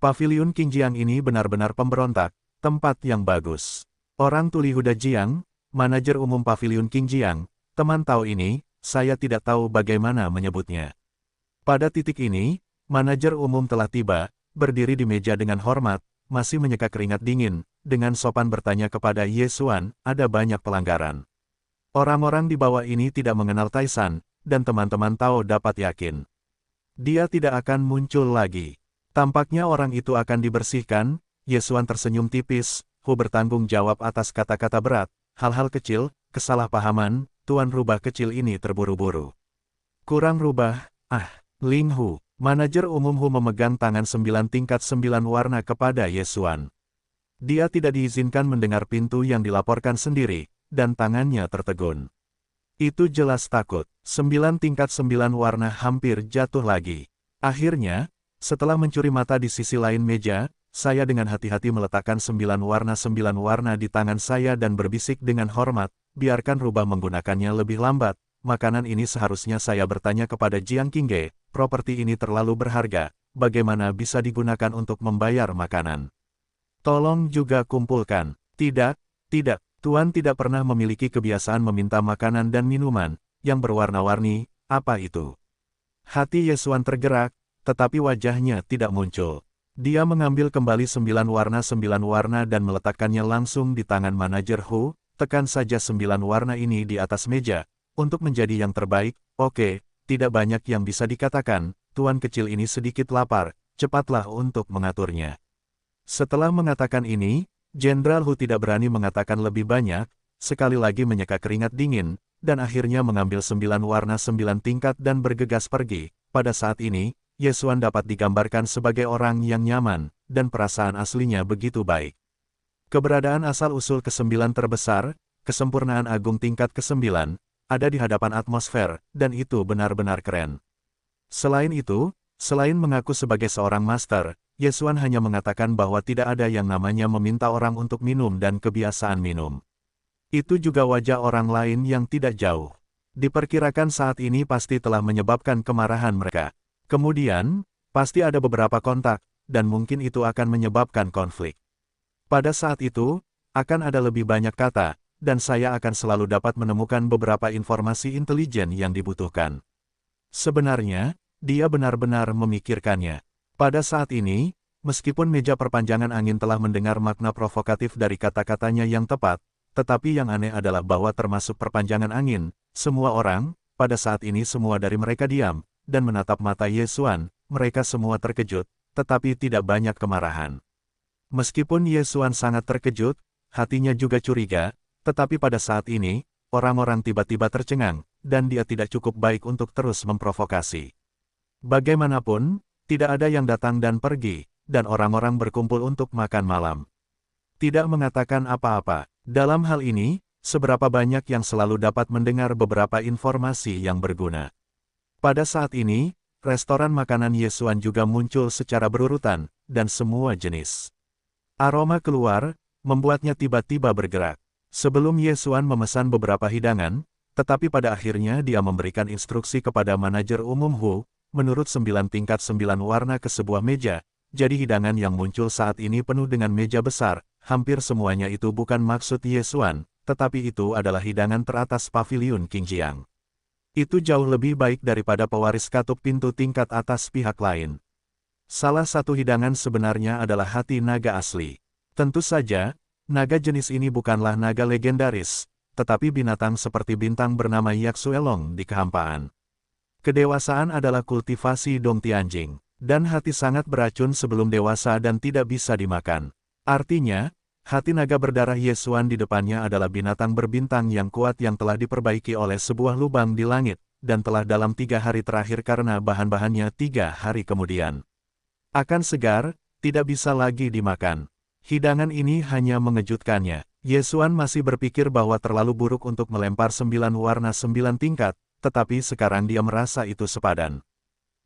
Paviliun Qingjiang ini benar-benar pemberontak, tempat yang bagus. Orang tuli Huda Jiang, manajer umum Paviliun Qingjiang, teman tahu ini, saya tidak tahu bagaimana menyebutnya. Pada titik ini, manajer umum telah tiba, berdiri di meja dengan hormat, masih menyeka keringat dingin, dengan sopan bertanya kepada Yesuan, ada banyak pelanggaran. Orang-orang di bawah ini tidak mengenal Taisan, dan teman-teman tahu dapat yakin. Dia tidak akan muncul lagi. Tampaknya orang itu akan dibersihkan. Yesuan tersenyum tipis, Hu bertanggung jawab atas kata-kata berat, hal-hal kecil, kesalahpahaman, tuan rubah kecil ini terburu-buru. Kurang rubah, Ling Hu. Manajer umum Hu memegang tangan 9 tingkat 9 warna kepada Yesuan. Dia tidak diizinkan mendengar pintu yang dilaporkan sendiri, dan tangannya tertegun. Itu jelas takut. 9 tingkat 9 warna hampir jatuh lagi. Akhirnya, setelah mencuri mata di sisi lain meja, saya dengan hati-hati meletakkan 9 warna di tangan saya dan berbisik dengan hormat, biarkan rubah menggunakannya lebih lambat. Makanan ini seharusnya saya bertanya kepada Jiang Qingge, properti ini terlalu berharga, bagaimana bisa digunakan untuk membayar makanan? Tolong juga kumpulkan. Tidak, Tuan tidak pernah memiliki kebiasaan meminta makanan dan minuman, yang berwarna-warni, apa itu? Hati Yesuan tergerak, tetapi wajahnya tidak muncul. Dia mengambil kembali 9 warna dan meletakkannya langsung di tangan manajer Hu, tekan saja 9 warna ini di atas meja. Untuk menjadi yang terbaik, oke, tidak banyak yang bisa dikatakan, tuan kecil ini sedikit lapar, cepatlah untuk mengaturnya. Setelah mengatakan ini, Jenderal Hu tidak berani mengatakan lebih banyak, sekali lagi menyeka keringat dingin, dan akhirnya mengambil 9 warna 9 tingkat dan bergegas pergi. Pada saat ini, Yesuan dapat digambarkan sebagai orang yang nyaman, dan perasaan aslinya begitu baik. Keberadaan asal-usul ke-9 terbesar, kesempurnaan agung tingkat ke-9, ada di hadapan atmosfer, dan itu benar-benar keren. Selain itu, selain mengaku sebagai seorang master, Yesuan hanya mengatakan bahwa tidak ada yang namanya meminta orang untuk minum dan kebiasaan minum. Itu juga wajah orang lain yang tidak jauh. Diperkirakan saat ini pasti telah menyebabkan kemarahan mereka. Kemudian, pasti ada beberapa kontak, dan mungkin itu akan menyebabkan konflik. Pada saat itu, akan ada lebih banyak kata, dan saya akan selalu dapat menemukan beberapa informasi intelijen yang dibutuhkan. Sebenarnya, dia benar-benar memikirkannya. Pada saat ini, meskipun meja perpanjangan angin telah mendengar makna provokatif dari kata-katanya yang tepat, tetapi yang aneh adalah bahwa termasuk perpanjangan angin, semua orang, pada saat ini semua dari mereka diam, dan menatap mata Ye Xuan, mereka semua terkejut, tetapi tidak banyak kemarahan. Meskipun Ye Xuan sangat terkejut, hatinya juga curiga, tetapi pada saat ini, orang-orang tiba-tiba tercengang, dan dia tidak cukup baik untuk terus memprovokasi. Bagaimanapun, tidak ada yang datang dan pergi, dan orang-orang berkumpul untuk makan malam. Tidak mengatakan apa-apa. Dalam hal ini, seberapa banyak yang selalu dapat mendengar beberapa informasi yang berguna. Pada saat ini, restoran makanan Ye Xuan juga muncul secara berurutan, dan semua jenis. Aroma keluar, membuatnya tiba-tiba bergerak. Sebelum Ye Xuan memesan beberapa hidangan, tetapi pada akhirnya dia memberikan instruksi kepada manajer umum Hu, menurut 9 tingkat 9 warna ke sebuah meja, jadi hidangan yang muncul saat ini penuh dengan meja besar, hampir semuanya itu bukan maksud Ye Xuan, tetapi itu adalah hidangan teratas paviliun Qingjiang. Itu jauh lebih baik daripada pewaris katup pintu tingkat atas pihak lain. Salah satu hidangan sebenarnya adalah hati naga asli. Tentu saja, naga jenis ini bukanlah naga legendaris, tetapi binatang seperti bintang bernama Yak Suelong di kehampaan. Kedewasaan adalah kultivasi Dong Tianjing, dan hati sangat beracun sebelum dewasa dan tidak bisa dimakan. Artinya, hati naga berdarah Ye Xuan di depannya adalah binatang berbintang yang kuat yang telah diperbaiki oleh sebuah lubang di langit, dan telah dalam 3 hari terakhir karena bahan-bahannya 3 hari kemudian akan segar, tidak bisa lagi dimakan. Hidangan ini hanya mengejutkannya. Ye Xuan masih berpikir bahwa terlalu buruk untuk melempar 9 warna 9 tingkat, tetapi sekarang dia merasa itu sepadan.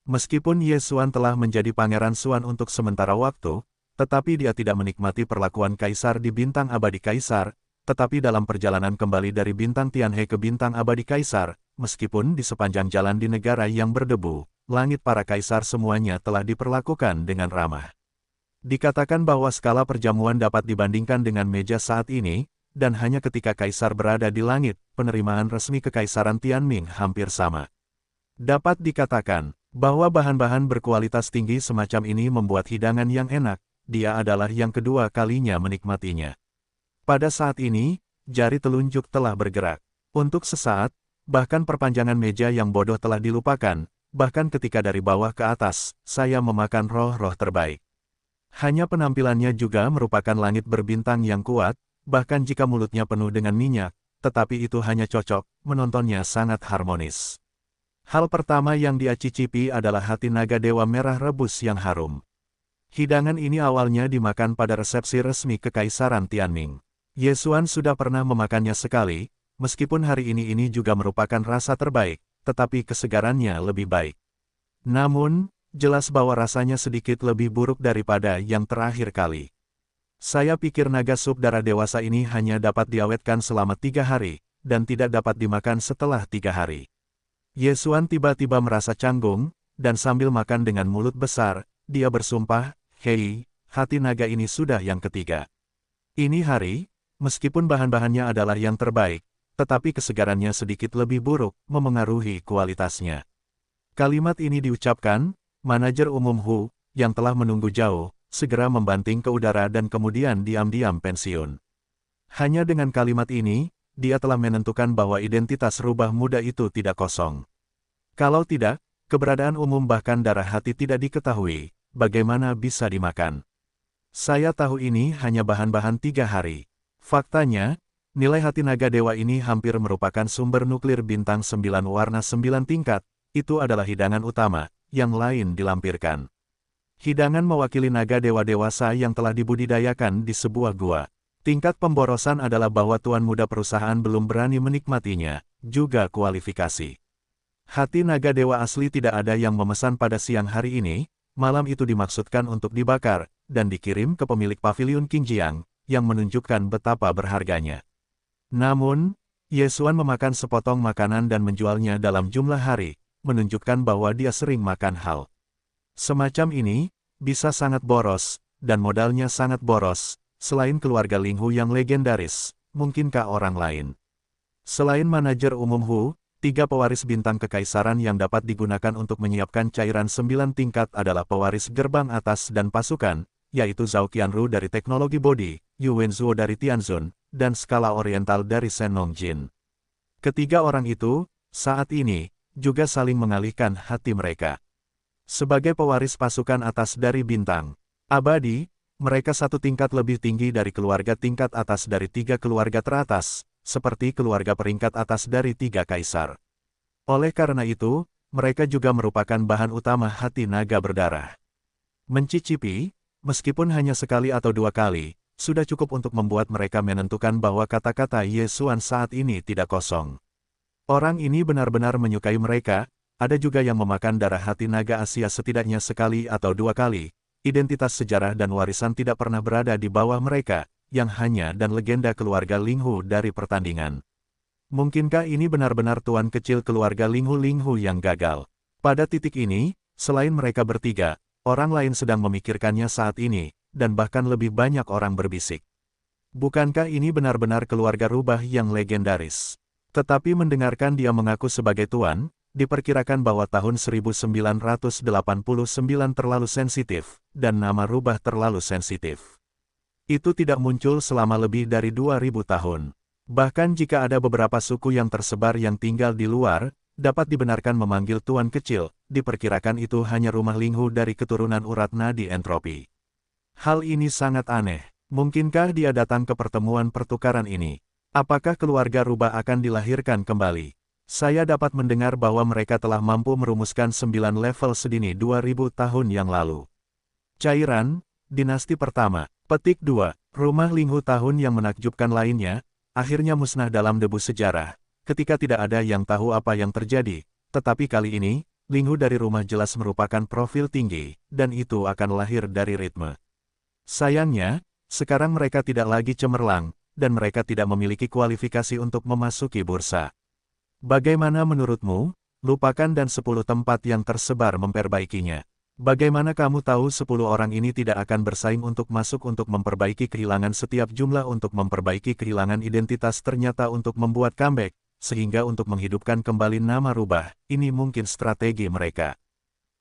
Meskipun Ye Xuan telah menjadi Pangeran Xuan untuk sementara waktu, tetapi dia tidak menikmati perlakuan Kaisar di Bintang Abadi Kaisar, tetapi dalam perjalanan kembali dari Bintang Tianhe ke Bintang Abadi Kaisar, meskipun di sepanjang jalan di negara yang berdebu, langit para kaisar semuanya telah diperlakukan dengan ramah. Dikatakan bahwa skala perjamuan dapat dibandingkan dengan meja saat ini, dan hanya ketika kaisar berada di langit, penerimaan resmi kekaisaran Tianming hampir sama. Dapat dikatakan bahwa bahan-bahan berkualitas tinggi semacam ini membuat hidangan yang enak, dia adalah yang kedua kalinya menikmatinya. Pada saat ini, jari telunjuk telah bergerak. Untuk sesaat, bahkan perpanjangan meja yang bodoh telah dilupakan, bahkan ketika dari bawah ke atas, saya memakan roh-roh terbaik. Hanya penampilannya juga merupakan langit berbintang yang kuat, bahkan jika mulutnya penuh dengan minyak, tetapi itu hanya cocok, menontonnya sangat harmonis. Hal pertama yang dia cicipi adalah hati naga dewa merah rebus yang harum. Hidangan ini awalnya dimakan pada resepsi resmi Kekaisaran Tianming. Ye Xuan sudah pernah memakannya sekali, meskipun hari ini juga merupakan rasa terbaik, tetapi kesegarannya lebih baik. Namun, jelas bahwa rasanya sedikit lebih buruk daripada yang terakhir kali. Saya pikir naga sup darah dewasa ini hanya dapat diawetkan selama 3 hari, dan tidak dapat dimakan setelah 3 hari. Ye Xuan tiba-tiba merasa canggung, dan sambil makan dengan mulut besar, dia bersumpah, "Hei, hati naga ini sudah yang ketiga. Ini hari, meskipun bahan-bahannya adalah yang terbaik, tetapi kesegarannya sedikit lebih buruk, memengaruhi kualitasnya." Kalimat ini diucapkan, manajer umum Hu, yang telah menunggu jauh, segera membanting ke udara dan kemudian diam-diam pensiun. Hanya dengan kalimat ini, dia telah menentukan bahwa identitas rubah muda itu tidak kosong. Kalau tidak, keberadaan umum bahkan darah hati tidak diketahui, bagaimana bisa dimakan. Saya tahu ini hanya bahan-bahan 3 hari. Faktanya, nilai hati naga dewa ini hampir merupakan sumber nuklir bintang 9 warna 9 tingkat, itu adalah hidangan utama, yang lain dilampirkan. Hidangan mewakili naga dewa dewasa yang telah dibudidayakan di sebuah gua. Tingkat pemborosan adalah bahwa tuan muda perusahaan belum berani menikmatinya, juga kualifikasi. Hati naga dewa asli tidak ada yang memesan pada siang hari ini, malam itu dimaksudkan untuk dibakar, dan dikirim ke pemilik paviliun Qingjiang, yang menunjukkan betapa berharganya. Namun, Ye Xuan memakan sepotong makanan dan menjualnya dalam jumlah hari, menunjukkan bahwa dia sering makan hal semacam ini, bisa sangat boros, dan modalnya sangat boros, selain keluarga Ling Hu yang legendaris, mungkinkah orang lain? Selain manajer umum Hu, 3 pewaris bintang kekaisaran yang dapat digunakan untuk menyiapkan cairan 9 tingkat adalah pewaris gerbang atas dan pasukan, yaitu Zhao Qianru dari teknologi bodi, Yu Wenzuo dari Tianzun, dan skala oriental dari Senongjin. Ketiga orang itu, saat ini, juga saling mengalihkan hati mereka. Sebagai pewaris pasukan atas dari bintang abadi, mereka satu tingkat lebih tinggi dari keluarga tingkat atas dari 3 keluarga teratas, seperti keluarga peringkat atas dari 3 kaisar. Oleh karena itu, mereka juga merupakan bahan utama hati naga berdarah. Mencicipi, meskipun hanya sekali atau 2 kali, sudah cukup untuk membuat mereka menentukan bahwa kata-kata Ye Xuan saat ini tidak kosong. Orang ini benar-benar menyukai mereka. Ada juga yang memakan darah hati naga Asia setidaknya sekali atau 2 kali. Identitas sejarah dan warisan tidak pernah berada di bawah mereka, yang hanya dan legenda keluarga Linghu dari pertandingan. Mungkinkah ini benar-benar tuan kecil keluarga Linghu yang gagal? Pada titik ini, selain mereka bertiga, orang lain sedang memikirkannya saat ini, dan bahkan lebih banyak orang berbisik. Bukankah ini benar-benar keluarga rubah yang legendaris? Tetapi mendengarkan dia mengaku sebagai tuan, diperkirakan bahwa tahun 1989 terlalu sensitif, dan nama rubah terlalu sensitif. Itu tidak muncul selama lebih dari 2000 tahun. Bahkan jika ada beberapa suku yang tersebar yang tinggal di luar, dapat dibenarkan memanggil tuan kecil, diperkirakan itu hanya rumah Linghu dari keturunan urat nadi entropi. Hal ini sangat aneh. Mungkinkah dia datang ke pertemuan pertukaran ini? Apakah keluarga rubah akan dilahirkan kembali? Saya dapat mendengar bahwa mereka telah mampu merumuskan 9 level sedini 2000 tahun yang lalu. Cairan, dinasti pertama. Petik 2. Rumah Linghu tahun yang menakjubkan lainnya, akhirnya musnah dalam debu sejarah, ketika tidak ada yang tahu apa yang terjadi. Tetapi kali ini, Linghu dari rumah jelas merupakan profil tinggi, dan itu akan lahir dari ritme. Sayangnya, sekarang mereka tidak lagi cemerlang, dan mereka tidak memiliki kualifikasi untuk memasuki bursa. Bagaimana menurutmu? Lupakan dan 10 tempat yang tersebar memperbaikinya. Bagaimana kamu tahu 10 orang ini tidak akan bersaing untuk masuk untuk memperbaiki kehilangan setiap jumlah untuk memperbaiki kehilangan identitas ternyata untuk membuat comeback, sehingga untuk menghidupkan kembali nama rubah, ini mungkin strategi mereka.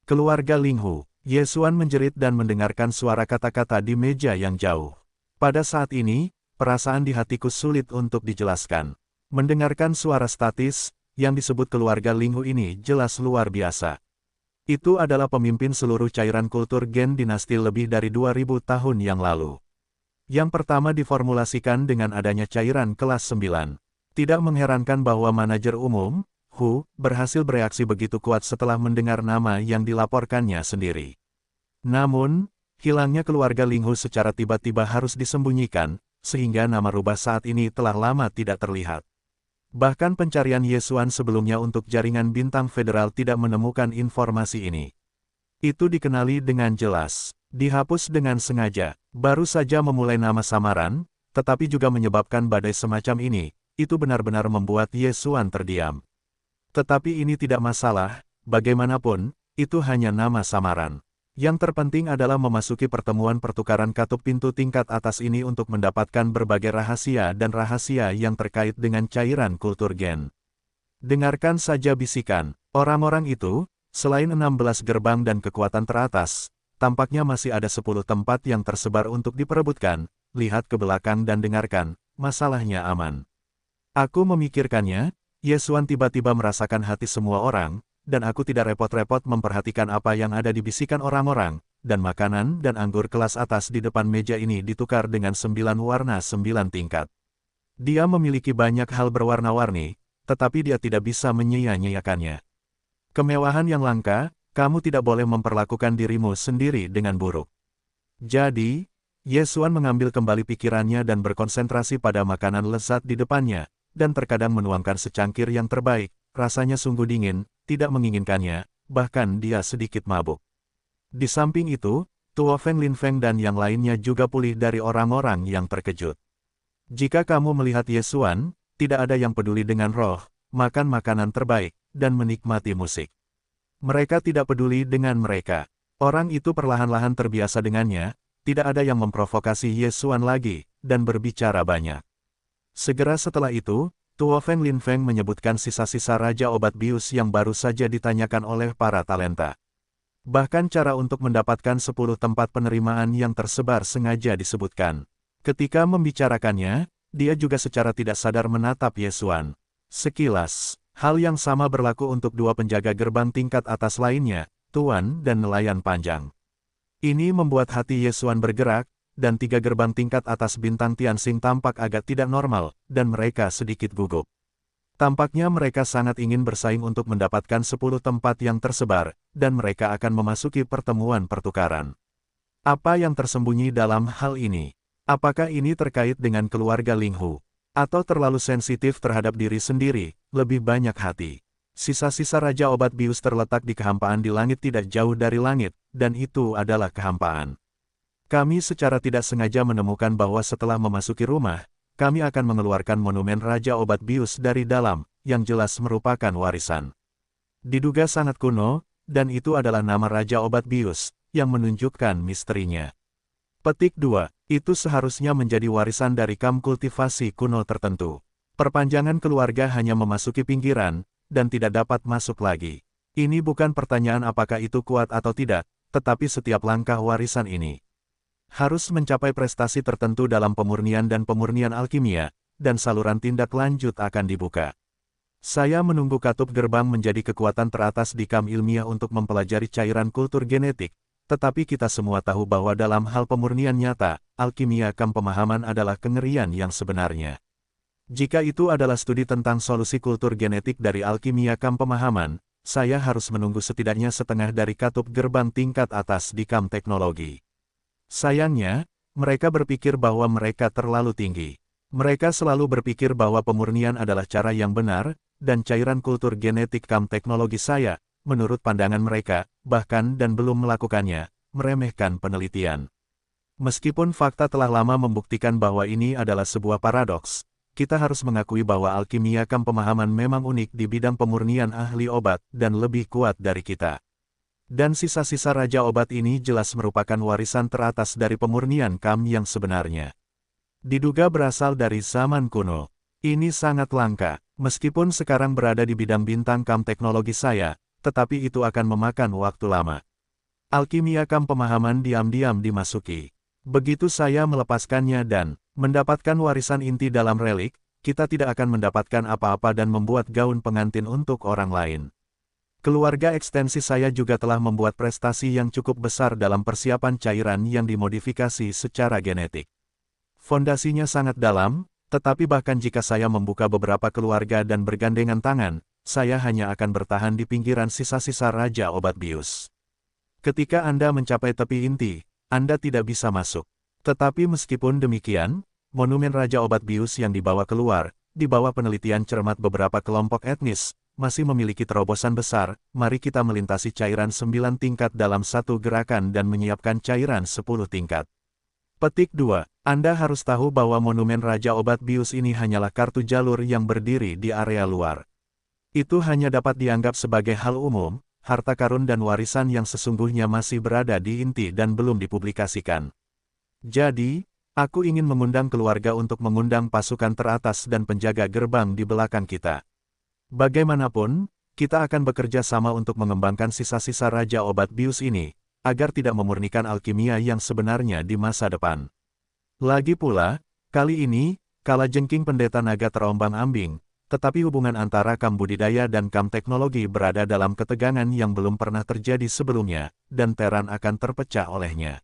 Keluarga Linghu, Ye Xuan menjerit dan mendengarkan suara kata-kata di meja yang jauh. Pada saat ini, perasaan di hatiku sulit untuk dijelaskan. Mendengarkan suara statis, yang disebut keluarga Linghu ini jelas luar biasa. Itu adalah pemimpin seluruh cairan kultur gen dinasti lebih dari 2000 tahun yang lalu. Yang pertama diformulasikan dengan adanya cairan kelas 9. Tidak mengherankan bahwa manajer umum, Hu, berhasil bereaksi begitu kuat setelah mendengar nama yang dilaporkannya sendiri. Namun, hilangnya keluarga Linghu secara tiba-tiba harus disembunyikan, sehingga nama rubah saat ini telah lama tidak terlihat. Bahkan pencarian Ye Xuan sebelumnya untuk jaringan bintang federal tidak menemukan informasi ini. Itu dikenali dengan jelas, dihapus dengan sengaja, baru saja memulai nama samaran, tetapi juga menyebabkan badai semacam ini, itu benar-benar membuat Ye Xuan terdiam. Tetapi ini tidak masalah, bagaimanapun, itu hanya nama samaran. Yang terpenting adalah memasuki pertemuan pertukaran katup pintu tingkat atas ini untuk mendapatkan berbagai rahasia dan rahasia yang terkait dengan cairan kultur gen. Dengarkan saja bisikan, orang-orang itu, selain 16 gerbang dan kekuatan teratas, tampaknya masih ada 10 tempat yang tersebar untuk diperebutkan, lihat ke belakang dan dengarkan, masalahnya aman. Aku memikirkannya, Ye Xuan tiba-tiba merasakan hati semua orang, dan aku tidak repot-repot memperhatikan apa yang ada di bisikan orang-orang, dan makanan dan anggur kelas atas di depan meja ini ditukar dengan 9 warna 9 tingkat. Dia memiliki banyak hal berwarna-warni, tetapi dia tidak bisa menyia-nyiakannya. Kemewahan yang langka, kamu tidak boleh memperlakukan dirimu sendiri dengan buruk. Jadi, Ye Xuan mengambil kembali pikirannya dan berkonsentrasi pada makanan lezat di depannya, dan terkadang menuangkan secangkir yang terbaik, rasanya sungguh dingin, tidak menginginkannya, bahkan dia sedikit mabuk. Di samping itu, Tuo Feng Lin Feng dan yang lainnya juga pulih dari orang-orang yang terkejut. Jika kamu melihat Ye Xuan, tidak ada yang peduli dengan roh, makan makanan terbaik, dan menikmati musik. Mereka tidak peduli dengan mereka. Orang itu perlahan-lahan terbiasa dengannya, tidak ada yang memprovokasi Ye Xuan lagi, dan berbicara banyak. Segera setelah itu, Tuo Feng Lin Feng menyebutkan sisa-sisa Raja Obat Bius yang baru saja ditanyakan oleh para talenta. Bahkan cara untuk mendapatkan 10 tempat penerimaan yang tersebar sengaja disebutkan. Ketika membicarakannya, dia juga secara tidak sadar menatap Ye Xuan. Sekilas, hal yang sama berlaku untuk dua penjaga gerbang tingkat atas lainnya, Tuan dan Nelayan Panjang. Ini membuat hati Ye Xuan bergerak, dan tiga gerbang tingkat atas bintang Tianxing tampak agak tidak normal, dan mereka sedikit gugup. Tampaknya mereka sangat ingin bersaing untuk mendapatkan 10 tempat yang tersebar, dan mereka akan memasuki pertemuan pertukaran. Apa yang tersembunyi dalam hal ini? Apakah ini terkait dengan keluarga Ling Hu? Atau terlalu sensitif terhadap diri sendiri, lebih banyak hati? Sisa-sisa Raja Obat Bius terletak di kehampaan di langit tidak jauh dari langit, dan itu adalah kehampaan. Kami secara tidak sengaja menemukan bahwa setelah memasuki rumah, kami akan mengeluarkan monumen Raja Obat Bius dari dalam, yang jelas merupakan warisan. Diduga sangat kuno, dan itu adalah nama Raja Obat Bius, yang menunjukkan misterinya. Petik 2. Itu seharusnya menjadi warisan dari kam kultivasi kuno tertentu. Perpanjangan keluarga hanya memasuki pinggiran, dan tidak dapat masuk lagi. Ini bukan pertanyaan apakah itu kuat atau tidak, tetapi setiap langkah warisan ini harus mencapai prestasi tertentu dalam pemurnian dan pemurnian alkimia, dan saluran tindak lanjut akan dibuka. Saya menunggu katup gerbang menjadi kekuatan teratas di kam ilmiah untuk mempelajari cairan kultur genetik, tetapi kita semua tahu bahwa dalam hal pemurnian nyata, alkimia kam pemahaman adalah kengerian yang sebenarnya. Jika itu adalah studi tentang solusi kultur genetik dari alkimia kam pemahaman, saya harus menunggu setidaknya setengah dari katup gerbang tingkat atas di kam teknologi. Sayangnya, mereka berpikir bahwa mereka terlalu tinggi. Mereka selalu berpikir bahwa pemurnian adalah cara yang benar, dan cairan kultur genetik kam teknologi saya, menurut pandangan mereka, bahkan dan belum melakukannya, meremehkan penelitian. Meskipun fakta telah lama membuktikan bahwa ini adalah sebuah paradoks, kita harus mengakui bahwa alkimia kam pemahaman memang unik di bidang pemurnian ahli obat dan lebih kuat dari kita. Dan sisa-sisa Raja Obat ini jelas merupakan warisan teratas dari pemurnian kam yang sebenarnya. Diduga berasal dari zaman kuno. Ini sangat langka, meskipun sekarang berada di bidang bintang kam teknologi saya, tetapi itu akan memakan waktu lama. Alkimia kam pemahaman diam-diam dimasuki. Begitu saya melepaskannya dan mendapatkan warisan inti dalam relik, kita tidak akan mendapatkan apa-apa dan membuat gaun pengantin untuk orang lain. Keluarga ekstensi saya juga telah membuat prestasi yang cukup besar dalam persiapan cairan yang dimodifikasi secara genetik. Fondasinya sangat dalam, tetapi bahkan jika saya membuka beberapa keluarga dan bergandengan tangan, saya hanya akan bertahan di pinggiran sisa-sisa Raja Obat Bius. Ketika Anda mencapai tepi inti, Anda tidak bisa masuk. Tetapi meskipun demikian, monumen Raja Obat Bius yang dibawa keluar, di bawah penelitian cermat beberapa kelompok etnis, masih memiliki terobosan besar. Mari kita melintasi cairan 9 tingkat dalam satu gerakan dan menyiapkan cairan 10 tingkat. Petik 2. Anda harus tahu bahwa monumen Raja Obat Bius ini hanyalah kartu jalur yang berdiri di area luar. Itu hanya dapat dianggap sebagai hal umum, harta karun dan warisan yang sesungguhnya masih berada di inti dan belum dipublikasikan. Jadi, aku ingin mengundang keluarga untuk mengundang pasukan teratas dan penjaga gerbang di belakang kita. Bagaimanapun, kita akan bekerja sama untuk mengembangkan sisa-sisa Raja Obat Bius ini, agar tidak memurnikan alkimia yang sebenarnya di masa depan. Lagi pula, kali ini, kalajengking pendeta naga terombang-ambing, tetapi hubungan antara kam budidaya dan kam teknologi berada dalam ketegangan yang belum pernah terjadi sebelumnya, dan Teran akan terpecah olehnya.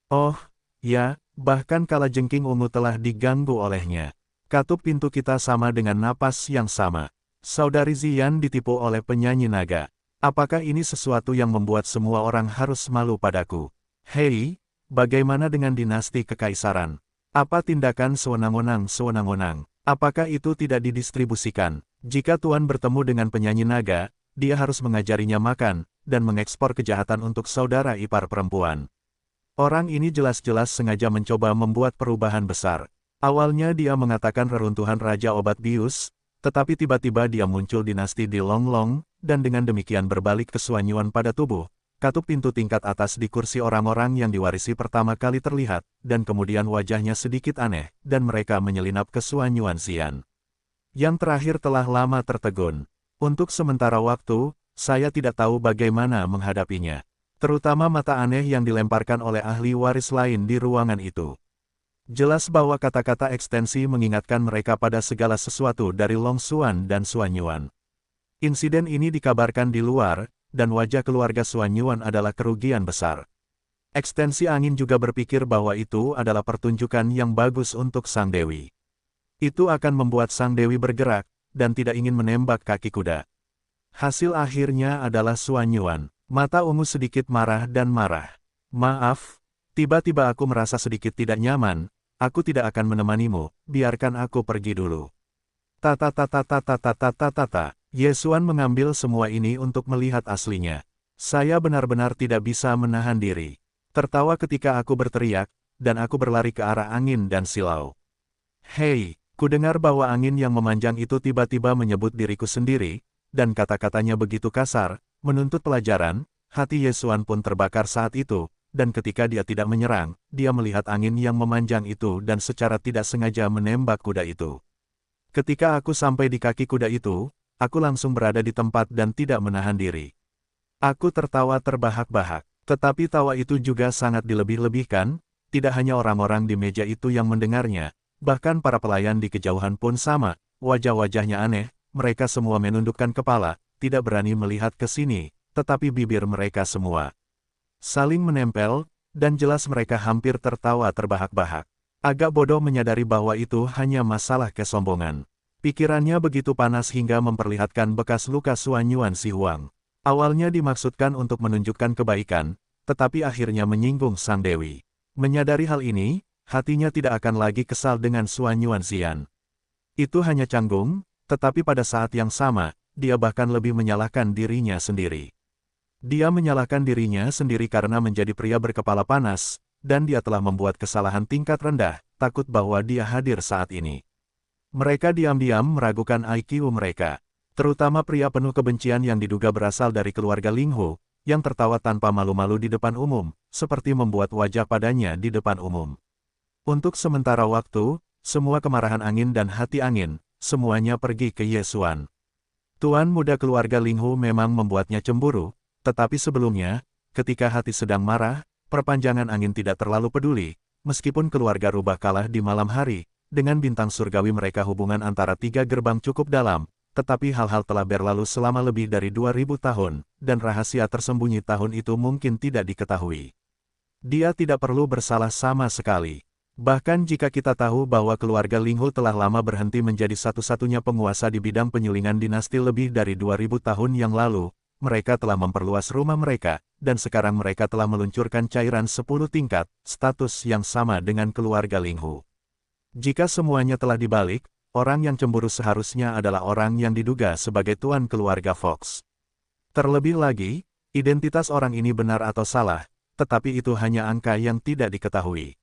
Oh, ya, bahkan kalajengking ungu telah diganggu olehnya. Katup pintu kita sama dengan napas yang sama. Saudari Ziyan ditipu oleh penyanyi naga. Apakah ini sesuatu yang membuat semua orang harus malu padaku? Hei, bagaimana dengan dinasti kekaisaran? Apa tindakan sewenang-wenang? Apakah itu tidak didistribusikan? Jika Tuan bertemu dengan penyanyi naga, dia harus mengajarinya makan, dan mengekspor kejahatan untuk saudara ipar perempuan. Orang ini jelas-jelas sengaja mencoba membuat perubahan besar. Awalnya dia mengatakan reruntuhan Raja Obat Bius, tetapi tiba-tiba dia muncul dinasti di Longlong, dan dengan demikian berbalik kesuanyuan pada tubuh. Katup pintu tingkat atas di kursi orang-orang yang diwarisi pertama kali terlihat, dan kemudian wajahnya sedikit aneh, dan mereka menyelinap kesuanyuan Ziyan. Yang terakhir telah lama tertegun. Untuk sementara waktu, saya tidak tahu bagaimana menghadapinya. Terutama mata aneh yang dilemparkan oleh ahli waris lain di ruangan itu. Jelas bahwa kata-kata ekstensi mengingatkan mereka pada segala sesuatu dari Long Xuan dan Xuan Yuan. Insiden ini dikabarkan di luar, dan wajah keluarga Xuan Yuan adalah kerugian besar. Ekstensi angin juga berpikir bahwa itu adalah pertunjukan yang bagus untuk Sang Dewi. Itu akan membuat Sang Dewi bergerak, dan tidak ingin menembak kaki kuda. Hasil akhirnya adalah Xuan Yuan. Mata ungu sedikit marah dan marah. Maaf, tiba-tiba aku merasa sedikit tidak nyaman, aku tidak akan menemanimu, biarkan aku pergi dulu. Tata. Ye Xuan mengambil semua ini untuk melihat aslinya. Saya benar-benar tidak bisa menahan diri. Tertawa ketika aku berteriak, dan aku berlari ke arah angin dan silau. Hei! Kudengar bahwa angin yang memanjang itu tiba-tiba menyebut diriku sendiri, dan kata-katanya begitu kasar, menuntut pelajaran, hati Ye Xuan pun terbakar saat itu, dan ketika dia tidak menyerang, dia melihat angin yang memanjang itu dan secara tidak sengaja menembak kuda itu. Ketika aku sampai di kaki kuda itu, aku langsung berada di tempat dan tidak menahan diri. Aku tertawa terbahak-bahak, tetapi tawa itu juga sangat dilebih-lebihkan, tidak hanya orang-orang di meja itu yang mendengarnya, bahkan para pelayan di kejauhan pun sama, wajah-wajahnya aneh, mereka semua menundukkan kepala, tidak berani melihat ke sini, tetapi bibir mereka semua saling menempel, dan jelas mereka hampir tertawa terbahak-bahak. Agak bodoh menyadari bahwa itu hanya masalah kesombongan. Pikirannya begitu panas hingga memperlihatkan bekas luka Xuan Yuan si Huang. Awalnya dimaksudkan untuk menunjukkan kebaikan, tetapi akhirnya menyinggung Sang Dewi. Menyadari hal ini, hatinya tidak akan lagi kesal dengan Xuan Yuan Xian. Itu hanya canggung, tetapi pada saat yang sama, dia bahkan lebih menyalahkan dirinya sendiri. Dia menyalahkan dirinya sendiri karena menjadi pria berkepala panas, dan dia telah membuat kesalahan tingkat rendah, takut bahwa dia hadir saat ini. Mereka diam-diam meragukan IQ mereka, terutama pria penuh kebencian yang diduga berasal dari keluarga Ling Hu, yang tertawa tanpa malu-malu di depan umum, seperti membuat wajah padanya di depan umum. Untuk sementara waktu, semua kemarahan angin dan hati angin, semuanya pergi ke Ye Xuan. Tuan muda keluarga Ling Hu memang membuatnya cemburu, tetapi sebelumnya, ketika hati sedang marah, perpanjangan angin tidak terlalu peduli, meskipun keluarga rubah kalah di malam hari, dengan bintang surgawi mereka hubungan antara tiga gerbang cukup dalam, tetapi hal-hal telah berlalu selama lebih dari 2000 tahun, dan rahasia tersembunyi tahun itu mungkin tidak diketahui. Dia tidak perlu bersalah sama sekali. Bahkan jika kita tahu bahwa keluarga Ling Hu telah lama berhenti menjadi satu-satunya penguasa di bidang penyulingan dinasti lebih dari 2000 tahun yang lalu, mereka telah memperluas rumah mereka, dan sekarang mereka telah meluncurkan cairan 10 tingkat, status yang sama dengan keluarga Ling Hu. Jika semuanya telah dibalik, orang yang cemburu seharusnya adalah orang yang diduga sebagai tuan keluarga Fox. Terlebih lagi, identitas orang ini benar atau salah, tetapi itu hanya angka yang tidak diketahui.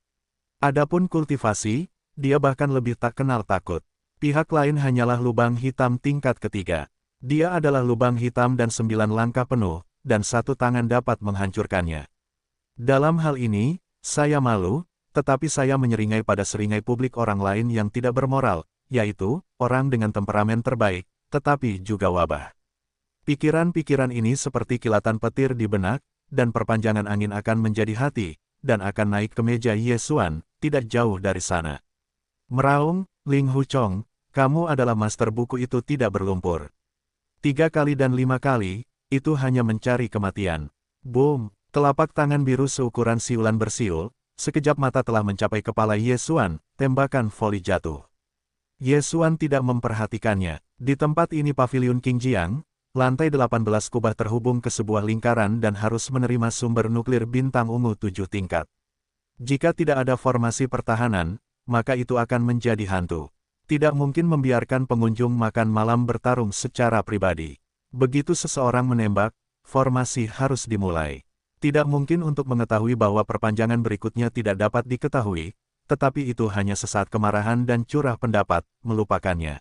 Adapun kultivasi, dia bahkan lebih tak kenal takut. Pihak lain hanyalah lubang hitam tingkat ketiga. Dia adalah lubang hitam dan 9 langkah penuh, dan 1 tangan dapat menghancurkannya. Dalam hal ini, saya malu, tetapi saya menyeringai pada seringai publik orang lain yang tidak bermoral, yaitu, orang dengan temperamen terbaik, tetapi juga wabah. Pikiran-pikiran ini seperti kilatan petir di benak, dan perpanjangan angin akan menjadi hati, dan akan naik ke meja Ye Xuan, tidak jauh dari sana. Meraung, Ling Hu Chong, kamu adalah master buku itu tidak berlumpur. 3 kali dan 5 kali, itu hanya mencari kematian. Boom! Telapak tangan biru seukuran siulan bersiul, sekejap mata telah mencapai kepala Ye Xuan, tembakan voli jatuh. Ye Xuan tidak memperhatikannya. Di tempat ini paviliun King Jiang, lantai 18 kubah terhubung ke sebuah lingkaran dan harus menerima sumber nuklir bintang ungu 7 tingkat. Jika tidak ada formasi pertahanan, maka itu akan menjadi hantu. Tidak mungkin membiarkan pengunjung makan malam bertarung secara pribadi. Begitu seseorang menembak, formasi harus dimulai. Tidak mungkin untuk mengetahui bahwa perpanjangan berikutnya tidak dapat diketahui, tetapi itu hanya sesaat kemarahan dan curah pendapat, melupakannya.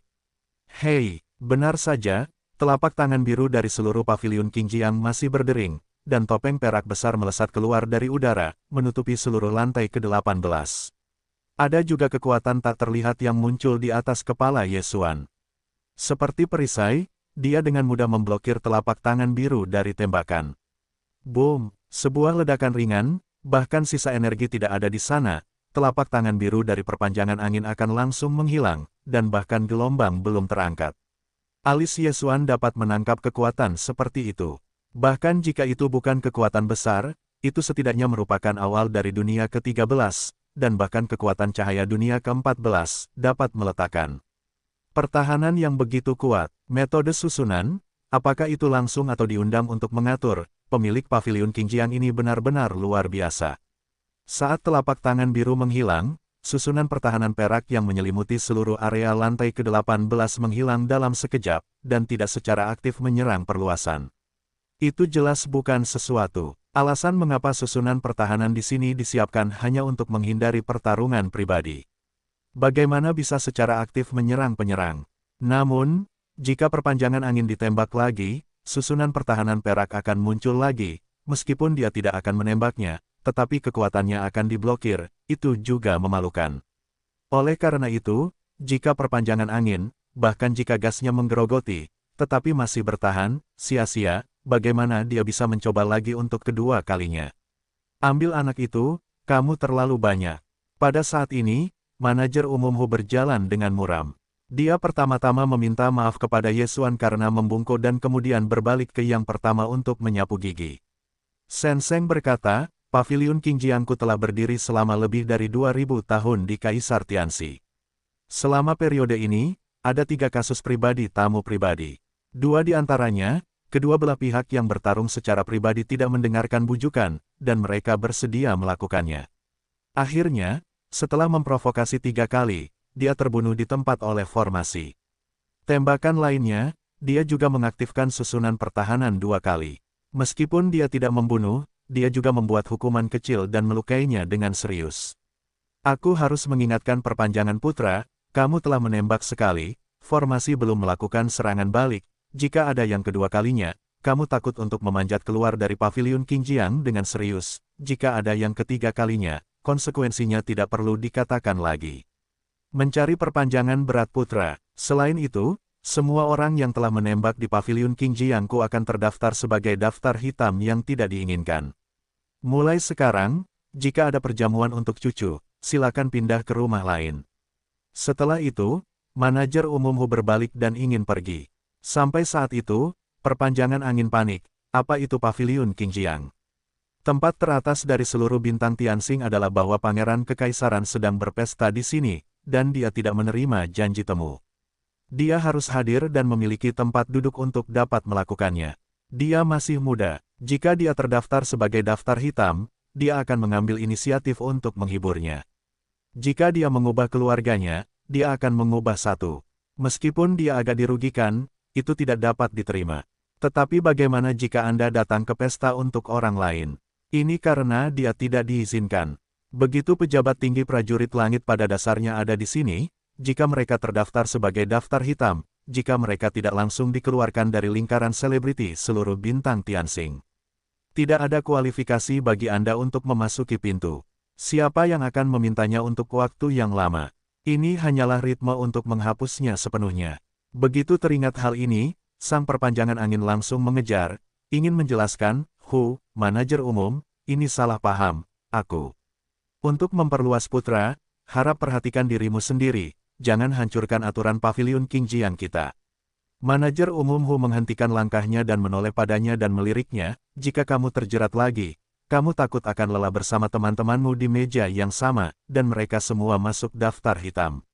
Hei, benar saja, telapak tangan biru dari seluruh paviliun King Jiang masih berdering, dan topeng perak besar melesat keluar dari udara, menutupi seluruh lantai ke-18. Ada juga kekuatan tak terlihat yang muncul di atas kepala Ye Xuan. Seperti perisai, dia dengan mudah memblokir telapak tangan biru dari tembakan. Boom! Sebuah ledakan ringan, bahkan sisa energi tidak ada di sana, telapak tangan biru dari perpanjangan angin akan langsung menghilang, dan bahkan gelombang belum terangkat. Alis Ye Xuan dapat menangkap kekuatan seperti itu. Bahkan jika itu bukan kekuatan besar, itu setidaknya merupakan awal dari dunia ke-13, dan bahkan kekuatan cahaya dunia ke-14 dapat meletakkan pertahanan yang begitu kuat. Metode susunan, apakah itu langsung atau diundang untuk mengatur, pemilik paviliun Qingjiang ini benar-benar luar biasa. Saat telapak tangan biru menghilang, susunan pertahanan perak yang menyelimuti seluruh area lantai ke-18 menghilang dalam sekejap, dan tidak secara aktif menyerang perluasan. Itu jelas bukan sesuatu alasan mengapa susunan pertahanan di sini disiapkan hanya untuk menghindari pertarungan pribadi. Bagaimana bisa secara aktif menyerang penyerang? Namun, jika perpanjangan angin ditembak lagi, susunan pertahanan perak akan muncul lagi, meskipun dia tidak akan menembaknya, tetapi kekuatannya akan diblokir, itu juga memalukan. Oleh karena itu, jika perpanjangan angin, bahkan jika gasnya menggerogoti, tetapi masih bertahan, sia-sia, bagaimana dia bisa mencoba lagi untuk kedua kalinya? Ambil anak itu, kamu terlalu banyak. Pada saat ini, manajer umum Hu berjalan dengan muram. Dia pertama-tama meminta maaf kepada Ye Xuan karena membungkuk dan kemudian berbalik ke yang pertama untuk menyapu gigi. Shen Sheng berkata, Paviliun Qingjiangku telah berdiri selama lebih dari 2000 tahun di Kaisar Tianxi. Selama periode ini, ada 3 kasus pribadi tamu pribadi. 2 di antaranya, kedua belah pihak yang bertarung secara pribadi tidak mendengarkan bujukan, dan mereka bersedia melakukannya. Akhirnya, setelah memprovokasi 3 kali, dia terbunuh di tempat oleh formasi. Tembakan lainnya, dia juga mengaktifkan susunan pertahanan 2 kali. Meskipun dia tidak membunuh, dia juga membuat hukuman kecil dan melukainya dengan serius. Aku harus mengingatkan perpanjangan putra, kamu telah menembak sekali, formasi belum melakukan serangan balik, jika ada yang kedua kalinya, kamu takut untuk memanjat keluar dari paviliun Qingjiang dengan serius, jika ada yang ketiga kalinya, konsekuensinya tidak perlu dikatakan lagi. Mencari perpanjangan berat putra, selain itu, semua orang yang telah menembak di paviliun Qingjiangku akan terdaftar sebagai daftar hitam yang tidak diinginkan. Mulai sekarang, jika ada perjamuan untuk cucu, silakan pindah ke rumah lain. Setelah itu, manajer umum Hu berbalik dan ingin pergi. Sampai saat itu, perpanjangan angin panik, apa itu paviliun Qingjiang? Tempat teratas dari seluruh bintang Tianxing adalah bahwa pangeran kekaisaran sedang berpesta di sini, dan dia tidak menerima janji temu. Dia harus hadir dan memiliki tempat duduk untuk dapat melakukannya. Dia masih muda. Jika dia terdaftar sebagai daftar hitam, dia akan mengambil inisiatif untuk menghiburnya. Jika dia mengubah keluarganya, dia akan mengubah satu. Meskipun dia agak dirugikan, itu tidak dapat diterima. Tetapi bagaimana jika Anda datang ke pesta untuk orang lain? Ini karena dia tidak diizinkan. Begitu pejabat tinggi prajurit langit pada dasarnya ada di sini, jika mereka terdaftar sebagai daftar hitam, jika mereka tidak langsung dikeluarkan dari lingkaran selebriti seluruh bintang Tianxing. Tidak ada kualifikasi bagi Anda untuk memasuki pintu. Siapa yang akan memintanya untuk waktu yang lama? Ini hanyalah ritme untuk menghapusnya sepenuhnya. Begitu teringat hal ini, sang perpanjangan angin langsung mengejar, ingin menjelaskan, Hu, manajer umum, ini salah paham, aku. Untuk memperluas putra, harap perhatikan dirimu sendiri. Jangan hancurkan aturan paviliun Qingjiang kita. Manajer umum Hu menghentikan langkahnya dan menoleh padanya dan meliriknya, jika kamu terjerat lagi, kamu takut akan lelah bersama teman-temanmu di meja yang sama, dan mereka semua masuk daftar hitam.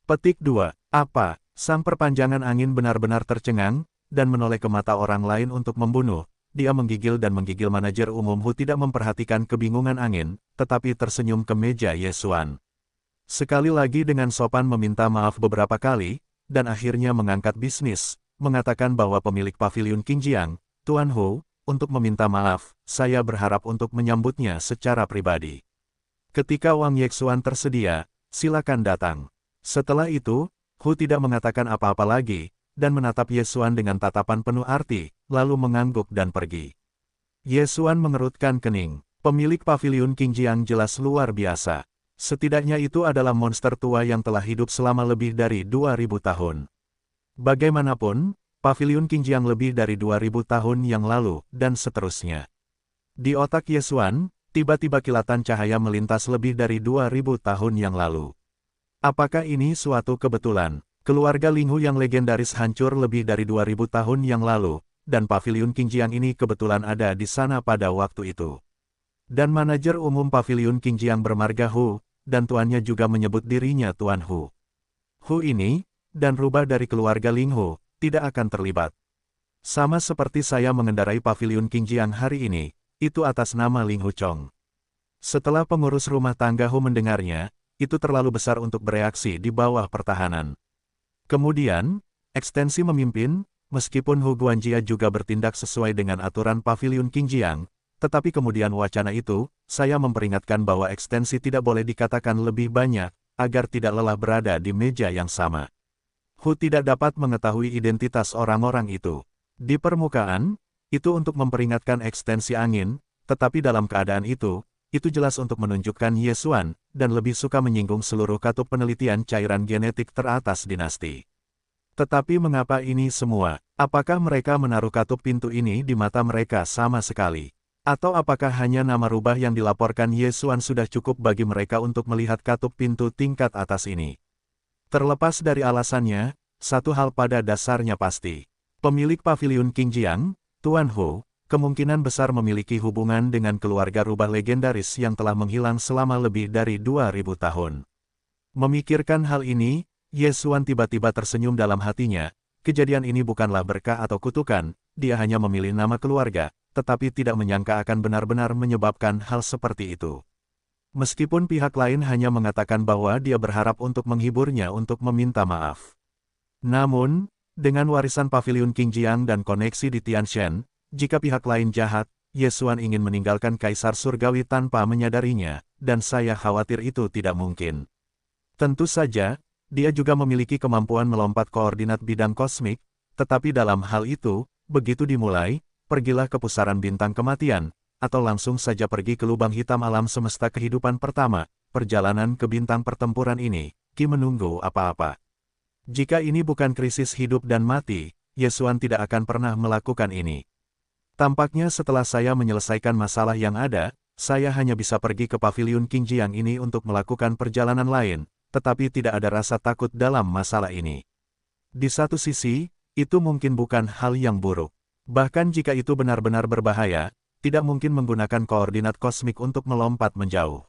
Petik 2. Apa? Sang perpanjangan angin benar-benar tercengang, dan menoleh ke mata orang lain untuk membunuh. Dia menggigil dan menggigil. Manajer umum Hu tidak memperhatikan kebingungan angin, tetapi tersenyum ke meja Ye Xuan. Sekali lagi dengan sopan meminta maaf beberapa kali, dan akhirnya mengangkat bisnis, mengatakan bahwa pemilik paviliun Qingjiang, Tuan Hu, untuk meminta maaf, saya berharap untuk menyambutnya secara pribadi. Ketika Wang Yexuan tersedia, silakan datang. Setelah itu, Hu tidak mengatakan apa-apa lagi, dan menatap Ye Xuan dengan tatapan penuh arti, lalu mengangguk dan pergi. Ye Xuan mengerutkan kening. Pemilik paviliun Qingjiang jelas luar biasa. Setidaknya itu adalah monster tua yang telah hidup selama lebih dari 2000 tahun. Bagaimanapun, paviliun Qingjiang lebih dari 2000 tahun yang lalu, dan seterusnya. Di otak Ye Xuan, Tiba-tiba kilatan cahaya melintas lebih dari 2000 tahun yang lalu. Apakah ini suatu kebetulan? Keluarga Linghu yang legendaris hancur lebih dari 2000 tahun yang lalu, dan paviliun Qingjiang ini kebetulan ada di sana pada waktu itu. Dan manajer umum paviliun Qingjiang bermarga Hu, dan tuannya juga menyebut dirinya Tuan Hu. Hu ini, dan rubah dari keluarga Linghu, tidak akan terlibat. Sama seperti saya mengendarai paviliun Qingjiang hari ini, itu atas nama Linghu Chong. Setelah pengurus rumah tangga Hu mendengarnya, itu terlalu besar untuk bereaksi di bawah pertahanan. Kemudian, ekstensi memimpin, meskipun Hu Guanjia juga bertindak sesuai dengan aturan paviliun Qingjiang, tetapi kemudian wacana itu, saya memperingatkan bahwa ekstensi tidak boleh dikatakan lebih banyak, agar tidak lelah berada di meja yang sama. Hu tidak dapat mengetahui identitas orang-orang itu. Di permukaan, itu untuk memperingatkan ekstensi angin, tetapi dalam keadaan itu jelas untuk menunjukkan Ye Xuan, dan lebih suka menyinggung seluruh katup penelitian cairan genetik teratas dinasti. Tetapi mengapa ini semua? Apakah mereka menaruh katup pintu ini di mata mereka sama sekali? Atau apakah hanya nama rubah yang dilaporkan Ye Xuan sudah cukup bagi mereka untuk melihat katup pintu tingkat atas ini? Terlepas dari alasannya, satu hal pada dasarnya pasti. Pemilik paviliun Qingjiang, Tuan Hu, kemungkinan besar memiliki hubungan dengan keluarga rubah legendaris yang telah menghilang selama lebih dari 2000 tahun. Memikirkan hal ini, Ye Xuan tiba-tiba tersenyum dalam hatinya. Kejadian ini bukanlah berkah atau kutukan, dia hanya memilih nama keluarga, tetapi tidak menyangka akan benar-benar menyebabkan hal seperti itu. Meskipun pihak lain hanya mengatakan bahwa dia berharap untuk menghiburnya untuk meminta maaf. Namun, dengan warisan paviliun Qingjiang dan koneksi di Tianshan, jika pihak lain jahat, Ye Xuan ingin meninggalkan Kaisar Surgawi tanpa menyadarinya, dan saya khawatir itu tidak mungkin. Tentu saja, dia juga memiliki kemampuan melompat koordinat bidang kosmik, tetapi dalam hal itu, begitu dimulai, pergilah ke pusaran bintang kematian, atau langsung saja pergi ke lubang hitam alam semesta kehidupan pertama, perjalanan ke bintang pertempuran ini, Ki menunggu apa-apa. Jika ini bukan krisis hidup dan mati, Ye Xuan tidak akan pernah melakukan ini. Tampaknya setelah saya menyelesaikan masalah yang ada, saya hanya bisa pergi ke paviliun Qingjiang ini untuk melakukan perjalanan lain, tetapi tidak ada rasa takut dalam masalah ini. Di satu sisi, itu mungkin bukan hal yang buruk. Bahkan jika itu benar-benar berbahaya, tidak mungkin menggunakan koordinat kosmik untuk melompat menjauh.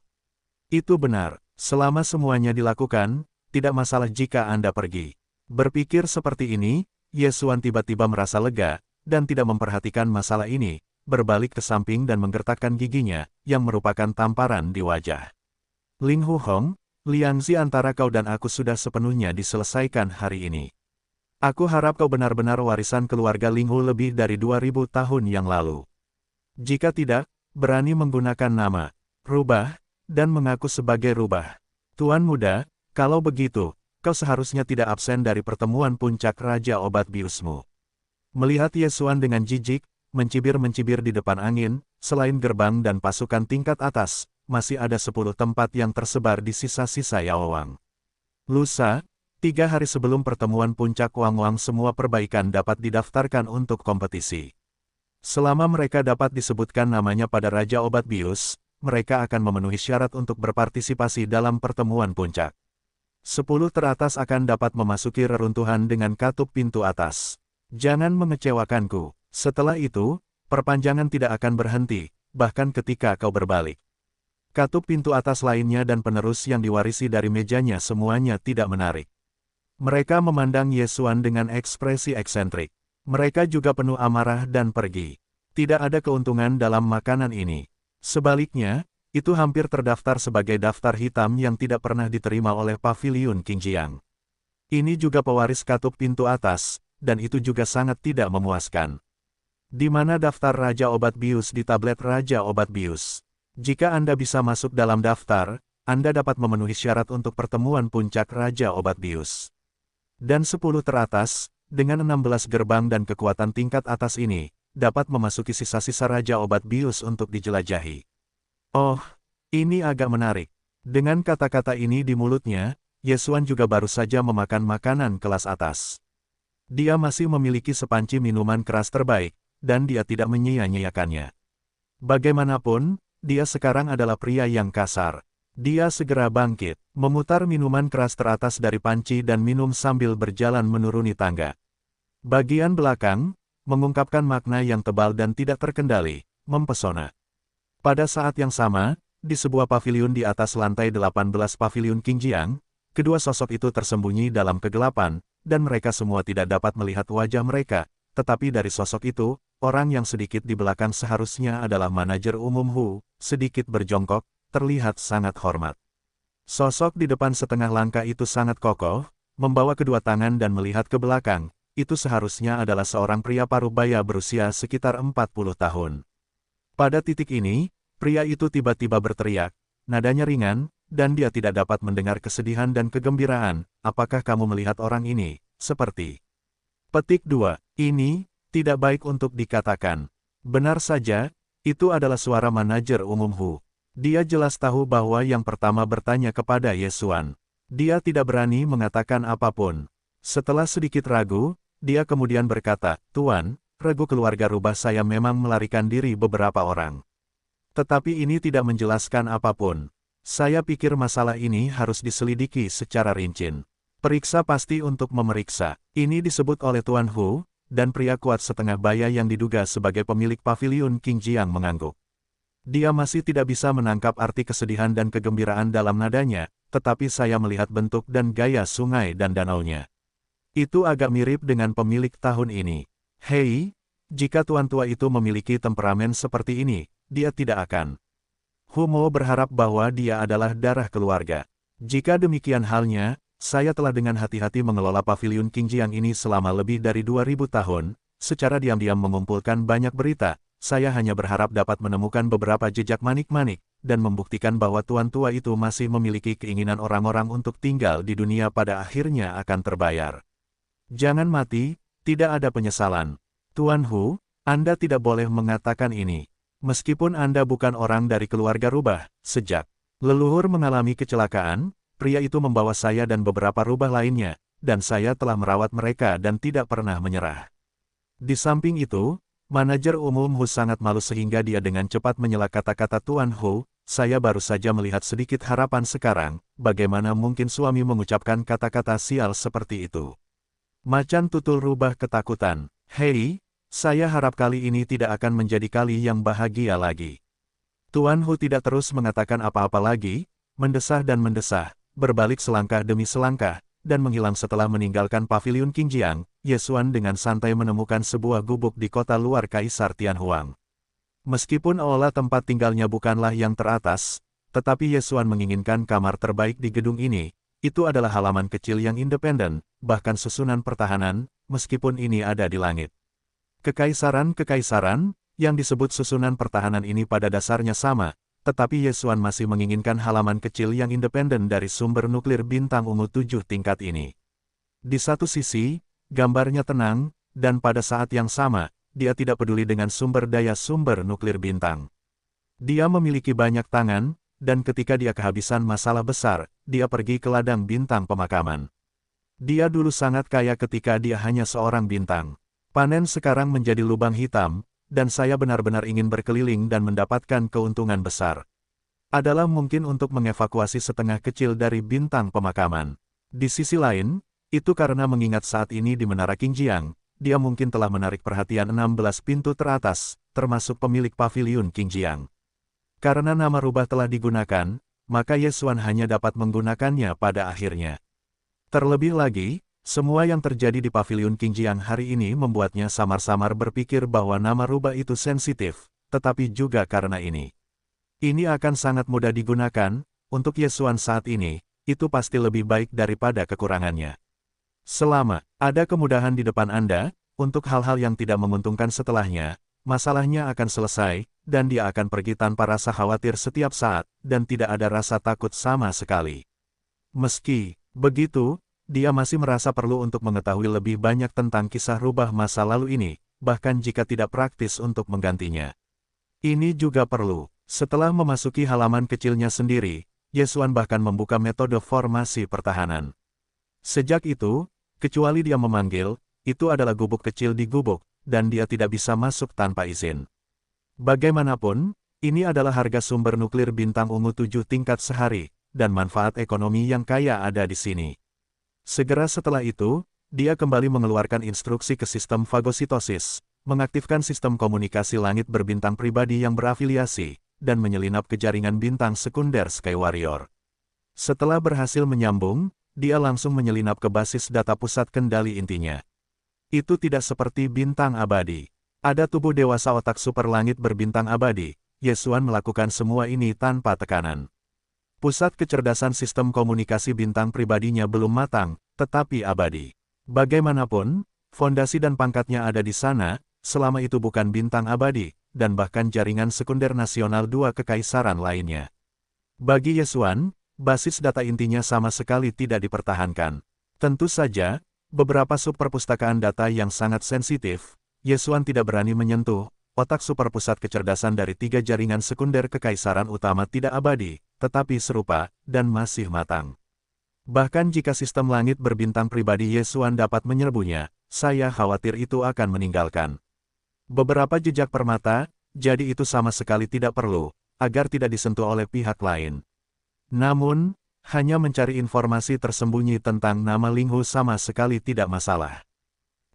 Itu benar, selama semuanya dilakukan, tidak masalah jika Anda pergi. Berpikir seperti ini, Ye Xuan tiba-tiba merasa lega, dan tidak memperhatikan masalah ini, berbalik ke samping dan menggertakkan giginya, yang merupakan tamparan di wajah. Linghu Hong, Liangzi antara kau dan aku sudah sepenuhnya diselesaikan hari ini. Aku harap kau benar-benar warisan keluarga Linghu lebih dari 2000 tahun yang lalu. Jika tidak, berani menggunakan nama, rubah, dan mengaku sebagai rubah. Tuan muda, kalau begitu, kau seharusnya tidak absen dari pertemuan puncak Raja Obat Biusmu. Melihat Ye Xuan dengan jijik, mencibir-mencibir di depan angin, selain gerbang dan pasukan tingkat atas, masih ada 10 tempat yang tersebar di sisa-sisa Yaowang. Lusa, 3 hari sebelum pertemuan puncak Wangwang semua perbaikan dapat didaftarkan untuk kompetisi. Selama mereka dapat disebutkan namanya pada Raja Obat Bius, mereka akan memenuhi syarat untuk berpartisipasi dalam pertemuan puncak. 10 teratas akan dapat memasuki reruntuhan dengan katup pintu atas. Jangan mengecewakanku. Setelah itu, perpanjangan tidak akan berhenti, bahkan ketika kau berbalik. Katup pintu atas lainnya dan penerus yang diwarisi dari mejanya semuanya tidak menarik. Mereka memandang Ye Xuan dengan ekspresi eksentrik. Mereka juga penuh amarah dan pergi. Tidak ada keuntungan dalam makanan ini. Sebaliknya, itu hampir terdaftar sebagai daftar hitam yang tidak pernah diterima oleh paviliun Qingjiang. Ini juga pewaris katup pintu atas, dan itu juga sangat tidak memuaskan. Di mana daftar Raja Obat Bius di tablet Raja Obat Bius? Jika Anda bisa masuk dalam daftar, Anda dapat memenuhi syarat untuk pertemuan puncak Raja Obat Bius. Dan 10 teratas, dengan 16 gerbang dan kekuatan tingkat atas ini, dapat memasuki sisa-sisa Raja Obat Bius untuk dijelajahi. Oh, ini agak menarik. Dengan kata-kata ini di mulutnya, Ye Xuan juga baru saja memakan makanan kelas atas. Dia masih memiliki sepanci minuman keras terbaik, dan dia tidak menyia-nyiakannya. Bagaimanapun, dia sekarang adalah pria yang kasar. Dia segera bangkit, memutar minuman keras teratas dari panci dan minum sambil berjalan menuruni tangga. Bagian belakang, mengungkapkan makna yang tebal dan tidak terkendali, mempesona. Pada saat yang sama, di sebuah paviliun di atas lantai 18 paviliun Qingjiang, kedua sosok itu tersembunyi dalam kegelapan, dan mereka semua tidak dapat melihat wajah mereka, tetapi dari sosok itu, orang yang sedikit di belakang seharusnya adalah manajer umum Hu, sedikit berjongkok, terlihat sangat hormat. Sosok di depan setengah langkah itu sangat kokoh, membawa kedua tangan dan melihat ke belakang, itu seharusnya adalah seorang pria parubaya berusia sekitar 40 tahun. Pada titik ini, pria itu tiba-tiba berteriak, nadanya ringan, dan dia tidak dapat mendengar kesedihan dan kegembiraan. Apakah kamu melihat orang ini, seperti... Petik 2. Ini, tidak baik untuk dikatakan. Benar saja, itu adalah suara manajer umum Hu. Dia jelas tahu bahwa yang pertama bertanya kepada Yesuan. Dia tidak berani mengatakan apapun. Setelah sedikit ragu, dia kemudian berkata, Tuan, regu keluarga rubah saya memang melarikan diri beberapa orang. Tetapi ini tidak menjelaskan apapun. Saya pikir masalah ini harus diselidiki secara rinci. Periksa pasti untuk memeriksa. Ini disebut oleh Tuan Hu, dan pria kuat setengah baya yang diduga sebagai pemilik paviliun Qingjiang mengangguk. Dia masih tidak bisa menangkap arti kesedihan dan kegembiraan dalam nadanya, tetapi saya melihat bentuk dan gaya sungai dan danaunya. Itu agak mirip dengan pemilik tahun ini. Hei, jika tuan tua itu memiliki temperamen seperti ini, dia tidak akan. Humo berharap bahwa dia adalah darah keluarga. Jika demikian halnya, saya telah dengan hati-hati mengelola paviliun Qingjiang ini selama lebih dari 2000 tahun, secara diam-diam mengumpulkan banyak berita. Saya hanya berharap dapat menemukan beberapa jejak manik-manik, dan membuktikan bahwa tuan tua itu masih memiliki keinginan orang-orang untuk tinggal di dunia pada akhirnya akan terbayar. Jangan mati, tidak ada penyesalan. Tuan Hu, Anda tidak boleh mengatakan ini. Meskipun Anda bukan orang dari keluarga rubah, sejak leluhur mengalami kecelakaan, pria itu membawa saya dan beberapa rubah lainnya, dan saya telah merawat mereka dan tidak pernah menyerah. Di samping itu, manajer umum Hu sangat malu sehingga dia dengan cepat menyela kata-kata Tuan Hu, saya baru saja melihat sedikit harapan sekarang, bagaimana mungkin suami mengucapkan kata-kata sial seperti itu. Macan tutul rubah ketakutan, hei, saya harap kali ini tidak akan menjadi kali yang bahagia lagi. Tuan Hu tidak terus mengatakan apa-apa lagi, mendesah dan mendesah, berbalik selangkah demi selangkah, dan menghilang setelah meninggalkan paviliun Qingjiang. Yesuan dengan santai menemukan sebuah gubuk di kota luar Kaisar Tianhuang. Meskipun aula tempat tinggalnya bukanlah yang teratas, tetapi Yesuan menginginkan kamar terbaik di gedung ini. Itu adalah halaman kecil yang independen, bahkan susunan pertahanan, meskipun ini ada di langit. Kekaisaran-kekaisaran, yang disebut susunan pertahanan ini pada dasarnya sama, tetapi Yesuan masih menginginkan halaman kecil yang independen dari sumber nuklir bintang ungu 7 tingkat ini. Di satu sisi, gambarnya tenang, dan pada saat yang sama, dia tidak peduli dengan sumber daya sumber nuklir bintang. Dia memiliki banyak tangan, dan ketika dia kehabisan masalah besar, dia pergi ke ladang bintang pemakaman. Dia dulu sangat kaya ketika dia hanya seorang bintang. Panen sekarang menjadi lubang hitam, dan saya benar-benar ingin berkeliling dan mendapatkan keuntungan besar. Adalah mungkin untuk mengevakuasi setengah kecil dari bintang pemakaman. Di sisi lain, itu karena mengingat saat ini di Menara Qingjiang, dia mungkin telah menarik perhatian 16 pintu teratas, termasuk pemilik paviliun Qingjiang. Karena nama rubah telah digunakan, maka Yesuan hanya dapat menggunakannya pada akhirnya. Terlebih lagi, semua yang terjadi di paviliun Qingjiang hari ini membuatnya samar-samar berpikir bahwa nama rubah itu sensitif, tetapi juga karena ini. Ini akan sangat mudah digunakan, untuk Yesuan saat ini, itu pasti lebih baik daripada kekurangannya. Selama ada kemudahan di depan Anda, untuk hal-hal yang tidak menguntungkan setelahnya, masalahnya akan selesai, dan dia akan pergi tanpa rasa khawatir setiap saat, dan tidak ada rasa takut sama sekali. Meski begitu, dia masih merasa perlu untuk mengetahui lebih banyak tentang kisah rubah masa lalu ini, bahkan jika tidak praktis untuk menggantinya. Ini juga perlu. Setelah memasuki halaman kecilnya sendiri, Yesuan bahkan membuka metode formasi pertahanan. Sejak itu, kecuali dia memanggil, itu adalah gubuk kecil di gubuk, dan dia tidak bisa masuk tanpa izin. Bagaimanapun, Ini adalah harga sumber nuklir bintang ungu 7 tingkat sehari, dan manfaat ekonomi yang kaya ada di sini. Segera setelah itu, dia kembali mengeluarkan instruksi ke sistem fagositosis, mengaktifkan sistem komunikasi langit berbintang pribadi yang berafiliasi, dan menyelinap ke jaringan bintang sekunder Sky Warrior. Setelah berhasil menyambung, dia langsung menyelinap ke basis data pusat kendali intinya. Itu tidak seperti bintang abadi. Ada tubuh dewasa otak super langit berbintang abadi. Yesuan melakukan semua ini tanpa tekanan. Pusat kecerdasan sistem komunikasi bintang pribadinya belum matang, tetapi abadi. Bagaimanapun, fondasi dan pangkatnya ada di sana, selama itu bukan bintang abadi, dan bahkan jaringan sekunder nasional dua kekaisaran lainnya. Bagi Yesuan, basis data intinya sama sekali tidak dipertahankan. Tentu saja, beberapa subperpustakaan data yang sangat sensitif, Yesuan tidak berani menyentuh. Otak super pusat kecerdasan dari 3 jaringan sekunder kekaisaran utama tidak abadi, tetapi serupa, dan masih matang. Bahkan jika sistem langit berbintang pribadi Yesuan dapat menyerbunya, saya khawatir itu akan meninggalkan beberapa jejak permata, jadi itu sama sekali tidak perlu, agar tidak disentuh oleh pihak lain. Namun, hanya mencari informasi tersembunyi tentang nama Linghu sama sekali tidak masalah.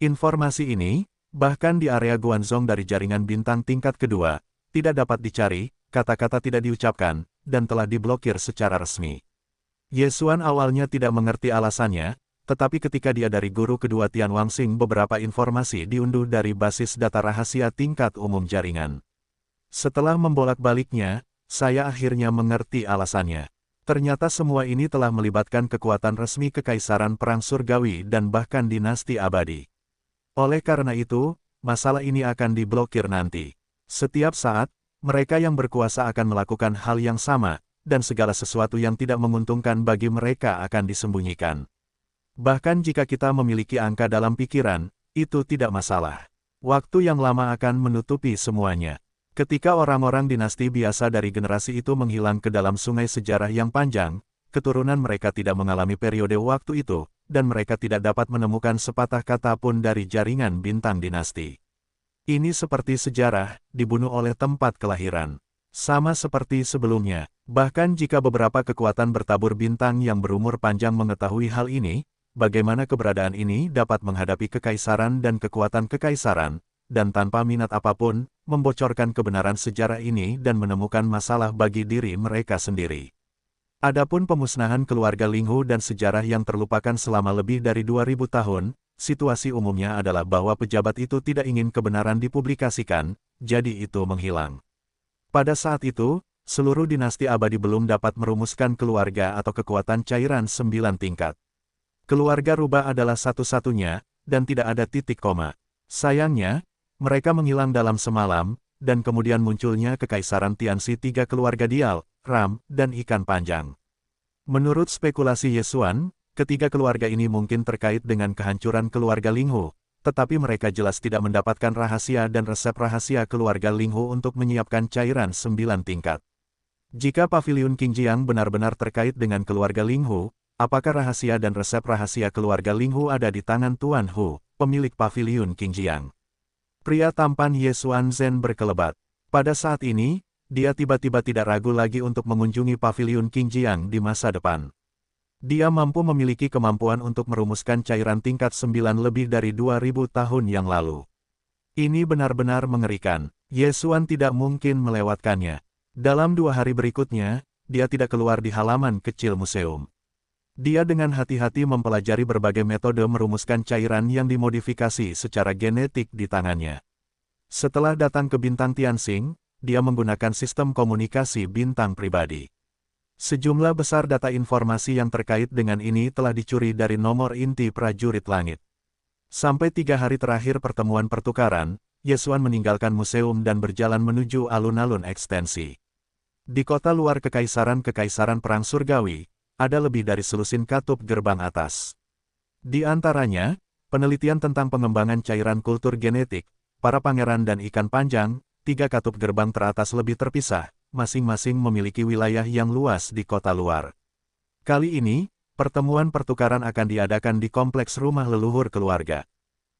Informasi ini, bahkan di area Guanzhong dari jaringan bintang tingkat kedua, tidak dapat dicari, kata-kata tidak diucapkan, dan telah diblokir secara resmi. Yesuan awalnya tidak mengerti alasannya, tetapi ketika dia dari guru kedua Tian Wangxing beberapa informasi diunduh dari basis data rahasia tingkat umum jaringan. Setelah membolak-baliknya, saya akhirnya mengerti alasannya. Ternyata semua ini telah melibatkan kekuatan resmi Kekaisaran Perang Surgawi dan bahkan dinasti abadi. Oleh karena itu, masalah ini akan diblokir nanti. Setiap saat, mereka yang berkuasa akan melakukan hal yang sama, dan segala sesuatu yang tidak menguntungkan bagi mereka akan disembunyikan. Bahkan jika kita memiliki angka dalam pikiran, itu tidak masalah. Waktu yang lama akan menutupi semuanya. Ketika orang-orang dinasti biasa dari generasi itu menghilang ke dalam sungai sejarah yang panjang, keturunan mereka tidak mengalami periode waktu itu, dan mereka tidak dapat menemukan sepatah kata pun dari jaringan bintang dinasti. Ini seperti sejarah, dibunuh oleh tempat kelahiran. Sama seperti sebelumnya, bahkan jika beberapa kekuatan bertabur bintang yang berumur panjang mengetahui hal ini, bagaimana keberadaan ini dapat menghadapi kekaisaran dan kekuatan kekaisaran, dan tanpa minat apapun, membocorkan kebenaran sejarah ini dan menemukan masalah bagi diri mereka sendiri. Adapun pemusnahan keluarga Linghu dan sejarah yang terlupakan selama lebih dari 2000 tahun, situasi umumnya adalah bahwa pejabat itu tidak ingin kebenaran dipublikasikan, jadi itu menghilang. Pada saat itu, seluruh dinasti abadi belum dapat merumuskan keluarga atau kekuatan cairan 9 tingkat. Keluarga rubah adalah satu-satunya, dan tidak ada titik koma. Sayangnya, mereka menghilang dalam semalam, dan kemudian munculnya Kekaisaran Tianxi 3 keluarga Dial, Ram, dan Ikan Panjang. Menurut spekulasi Yesuan, ketiga keluarga ini mungkin terkait dengan kehancuran keluarga Linghu, tetapi mereka jelas tidak mendapatkan rahasia dan resep rahasia keluarga Linghu untuk menyiapkan cairan 9 tingkat. Jika Paviliun Qingjiang benar-benar terkait dengan keluarga Linghu, apakah rahasia dan resep rahasia keluarga Linghu ada di tangan Tuan Hu, pemilik Paviliun Qingjiang? Pria tampan Yesuan Zhen berkelebat. Pada saat ini, dia tiba-tiba tidak ragu lagi untuk mengunjungi Paviliun Qingjiang di masa depan. Dia mampu memiliki kemampuan untuk merumuskan cairan tingkat 9 lebih dari 2000 tahun yang lalu. Ini benar-benar mengerikan. Yesuan tidak mungkin melewatkannya. Dalam 2 hari berikutnya, dia tidak keluar di halaman kecil museum. Dia dengan hati-hati mempelajari berbagai metode merumuskan cairan yang dimodifikasi secara genetik di tangannya. Setelah datang ke bintang Tianxing, dia menggunakan sistem komunikasi bintang pribadi. Sejumlah besar data informasi yang terkait dengan ini telah dicuri dari nomor inti prajurit langit. Sampai 3 hari terakhir pertemuan pertukaran, Yesuan meninggalkan museum dan berjalan menuju alun-alun ekstensi. Di kota luar Kekaisaran Perang Surgawi, ada lebih dari selusin katup gerbang atas. Di antaranya, penelitian tentang pengembangan cairan kultur genetik, para pangeran dan ikan panjang, 3 katup gerbang teratas lebih terpisah, masing-masing memiliki wilayah yang luas di kota luar. Kali ini, pertemuan pertukaran akan diadakan di kompleks rumah leluhur keluarga.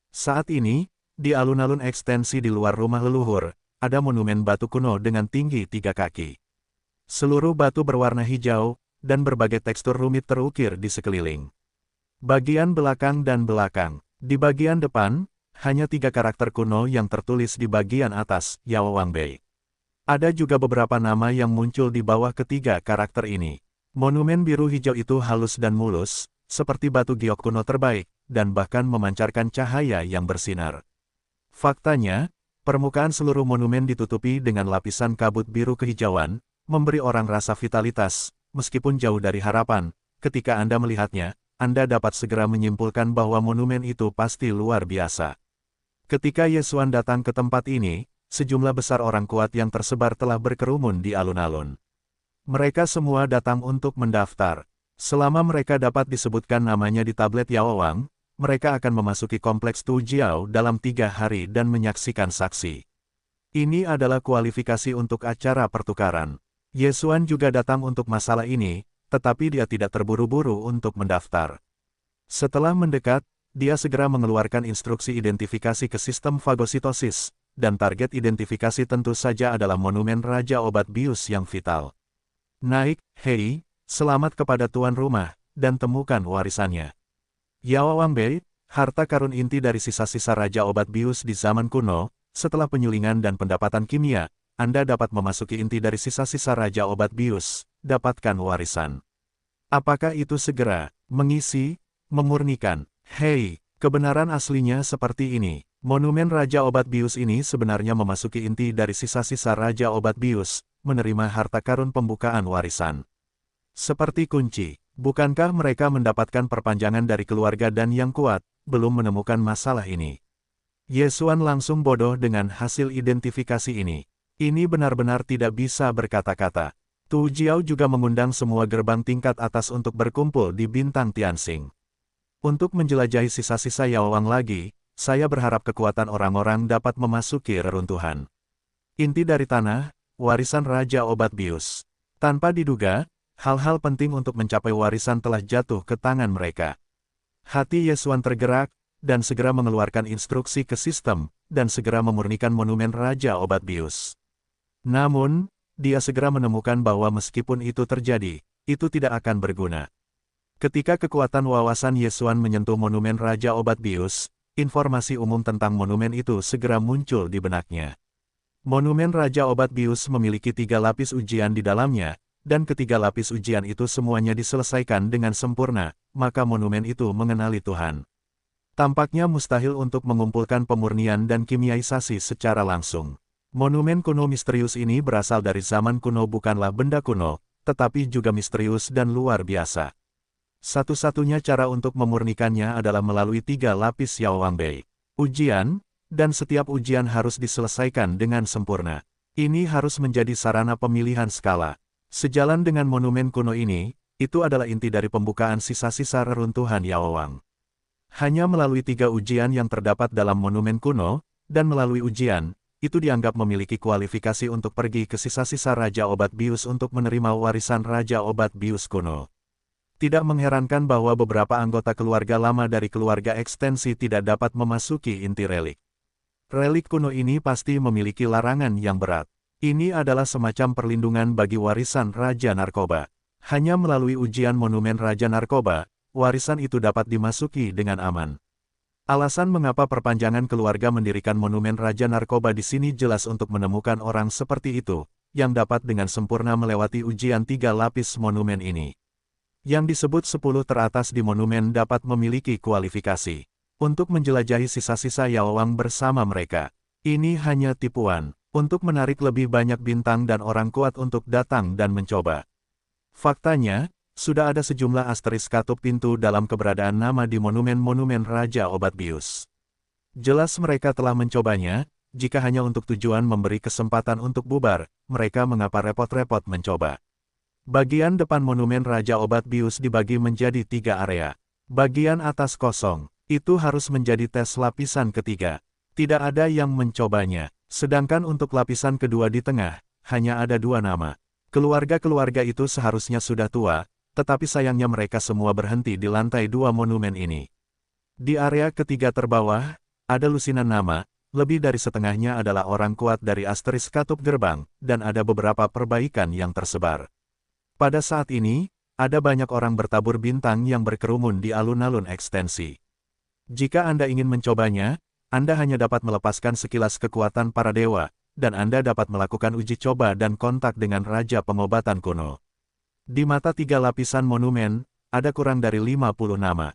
Saat ini, di alun-alun ekstensi di luar rumah leluhur, ada monumen batu kuno dengan tinggi 3 kaki. Seluruh batu berwarna hijau, dan berbagai tekstur rumit terukir di sekeliling. Bagian belakang dan belakang. Di bagian depan, hanya 3 karakter kuno yang tertulis di bagian atas, Yao Wangbei. Ada juga beberapa nama yang muncul di bawah ketiga karakter ini. Monumen biru hijau itu halus dan mulus, seperti batu giok kuno terbaik, dan bahkan memancarkan cahaya yang bersinar. Faktanya, permukaan seluruh monumen ditutupi dengan lapisan kabut biru kehijauan, memberi orang rasa vitalitas, meskipun jauh dari harapan. Ketika Anda melihatnya, Anda dapat segera menyimpulkan bahwa monumen itu pasti luar biasa. Ketika Ye Xuan datang ke tempat ini, sejumlah besar orang kuat yang tersebar telah berkerumun di alun-alun. Mereka semua datang untuk mendaftar. Selama mereka dapat disebutkan namanya di tablet Yao Wang, mereka akan memasuki kompleks Tu Jiao dalam 3 hari dan menyaksikan saksi. Ini adalah kualifikasi untuk acara pertukaran. Ye Xuan juga datang untuk masalah ini, tetapi dia tidak terburu-buru untuk mendaftar. Setelah mendekat, dia segera mengeluarkan instruksi identifikasi ke sistem fagositosis, dan target identifikasi tentu saja adalah monumen Raja Obat Bius yang vital. Naik, hei, selamat kepada tuan rumah, dan temukan warisannya. Yao Wangbei, harta karun inti dari sisa-sisa Raja Obat Bius di zaman kuno, setelah penyulingan dan pendapatan kimia, Anda dapat memasuki inti dari sisa-sisa Raja Obat Bius, dapatkan warisan. Apakah itu segera, mengisi, memurnikan? Hei, kebenaran aslinya seperti ini. Monumen Raja Obat Bius ini sebenarnya memasuki inti dari sisa-sisa Raja Obat Bius, menerima harta karun pembukaan warisan. Seperti kunci, bukankah mereka mendapatkan perpanjangan dari keluarga dan yang kuat, belum menemukan masalah ini? Ye Xuan langsung bodoh dengan hasil identifikasi ini. Ini benar-benar tidak bisa berkata-kata. Tu Jiao juga mengundang semua gerbang tingkat atas untuk berkumpul di Bintang Tianxing. Untuk menjelajahi sisa-sisa Yao Wang lagi, saya berharap kekuatan orang-orang dapat memasuki reruntuhan. Inti dari tanah, warisan Raja Obat Bius. Tanpa diduga, hal-hal penting untuk mencapai warisan telah jatuh ke tangan mereka. Hati Ye Xuan tergerak, dan segera mengeluarkan instruksi ke sistem, dan segera memurnikan monumen Raja Obat Bius. Namun, dia segera menemukan bahwa meskipun itu terjadi, itu tidak akan berguna. Ketika kekuatan wawasan Ye Xuan menyentuh monumen Raja Obat Bius, informasi umum tentang monumen itu segera muncul di benaknya. Monumen Raja Obat Bius memiliki 3 lapis ujian di dalamnya, dan ketiga lapis ujian itu semuanya diselesaikan dengan sempurna, maka monumen itu mengenali Tuhan. Tampaknya mustahil untuk mengumpulkan pemurnian dan kimiaisasi secara langsung. Monumen kuno misterius ini berasal dari zaman kuno, bukanlah benda kuno, tetapi juga misterius dan luar biasa. Satu-satunya cara untuk memurnikannya adalah melalui 3 lapis Yao Wangbei. Ujian, dan setiap ujian harus diselesaikan dengan sempurna. Ini harus menjadi sarana pemilihan skala. Sejalan dengan monumen kuno ini, itu adalah inti dari pembukaan sisa-sisa reruntuhan Yao Wang. Hanya melalui 3 ujian yang terdapat dalam monumen kuno, dan melalui ujian, itu dianggap memiliki kualifikasi untuk pergi ke sisa-sisa Raja Obat Bius untuk menerima warisan Raja Obat Bius kuno. Tidak mengherankan bahwa beberapa anggota keluarga lama dari keluarga ekstensi tidak dapat memasuki inti relik. Relik kuno ini pasti memiliki larangan yang berat. Ini adalah semacam perlindungan bagi warisan Raja Narkoba. Hanya melalui ujian monumen Raja Narkoba, warisan itu dapat dimasuki dengan aman. Alasan mengapa perpanjangan keluarga mendirikan monumen Raja Narkoba di sini jelas untuk menemukan orang seperti itu, yang dapat dengan sempurna melewati ujian 3 lapis monumen ini. Yang disebut 10 teratas di monumen dapat memiliki kualifikasi untuk menjelajahi sisa-sisa Yao Wang bersama mereka. Ini hanya tipuan, untuk menarik lebih banyak bintang dan orang kuat untuk datang dan mencoba. Faktanya, sudah ada sejumlah asteris katup pintu dalam keberadaan nama di monumen-monumen Raja Obat Bius. Jelas mereka telah mencobanya, jika hanya untuk tujuan memberi kesempatan untuk bubar, mereka mengapa repot-repot mencoba. Bagian depan monumen Raja Obat Bius dibagi menjadi 3 area. Bagian atas kosong, itu harus menjadi tes lapisan ketiga. Tidak ada yang mencobanya, sedangkan untuk lapisan kedua di tengah, hanya ada 2 nama. Keluarga-keluarga itu seharusnya sudah tua, tetapi sayangnya mereka semua berhenti di lantai 2 monumen ini. Di area ketiga terbawah, ada lusinan nama, lebih dari setengahnya adalah orang kuat dari Asteris Katup Gerbang, dan ada beberapa perbaikan yang tersebar. Pada saat ini, ada banyak orang bertabur bintang yang berkerumun di alun-alun ekstensi. Jika Anda ingin mencobanya, Anda hanya dapat melepaskan sekilas kekuatan para dewa, dan Anda dapat melakukan uji coba dan kontak dengan Raja Pengobatan kuno. Di mata 3 lapisan monumen, ada kurang dari 50 nama.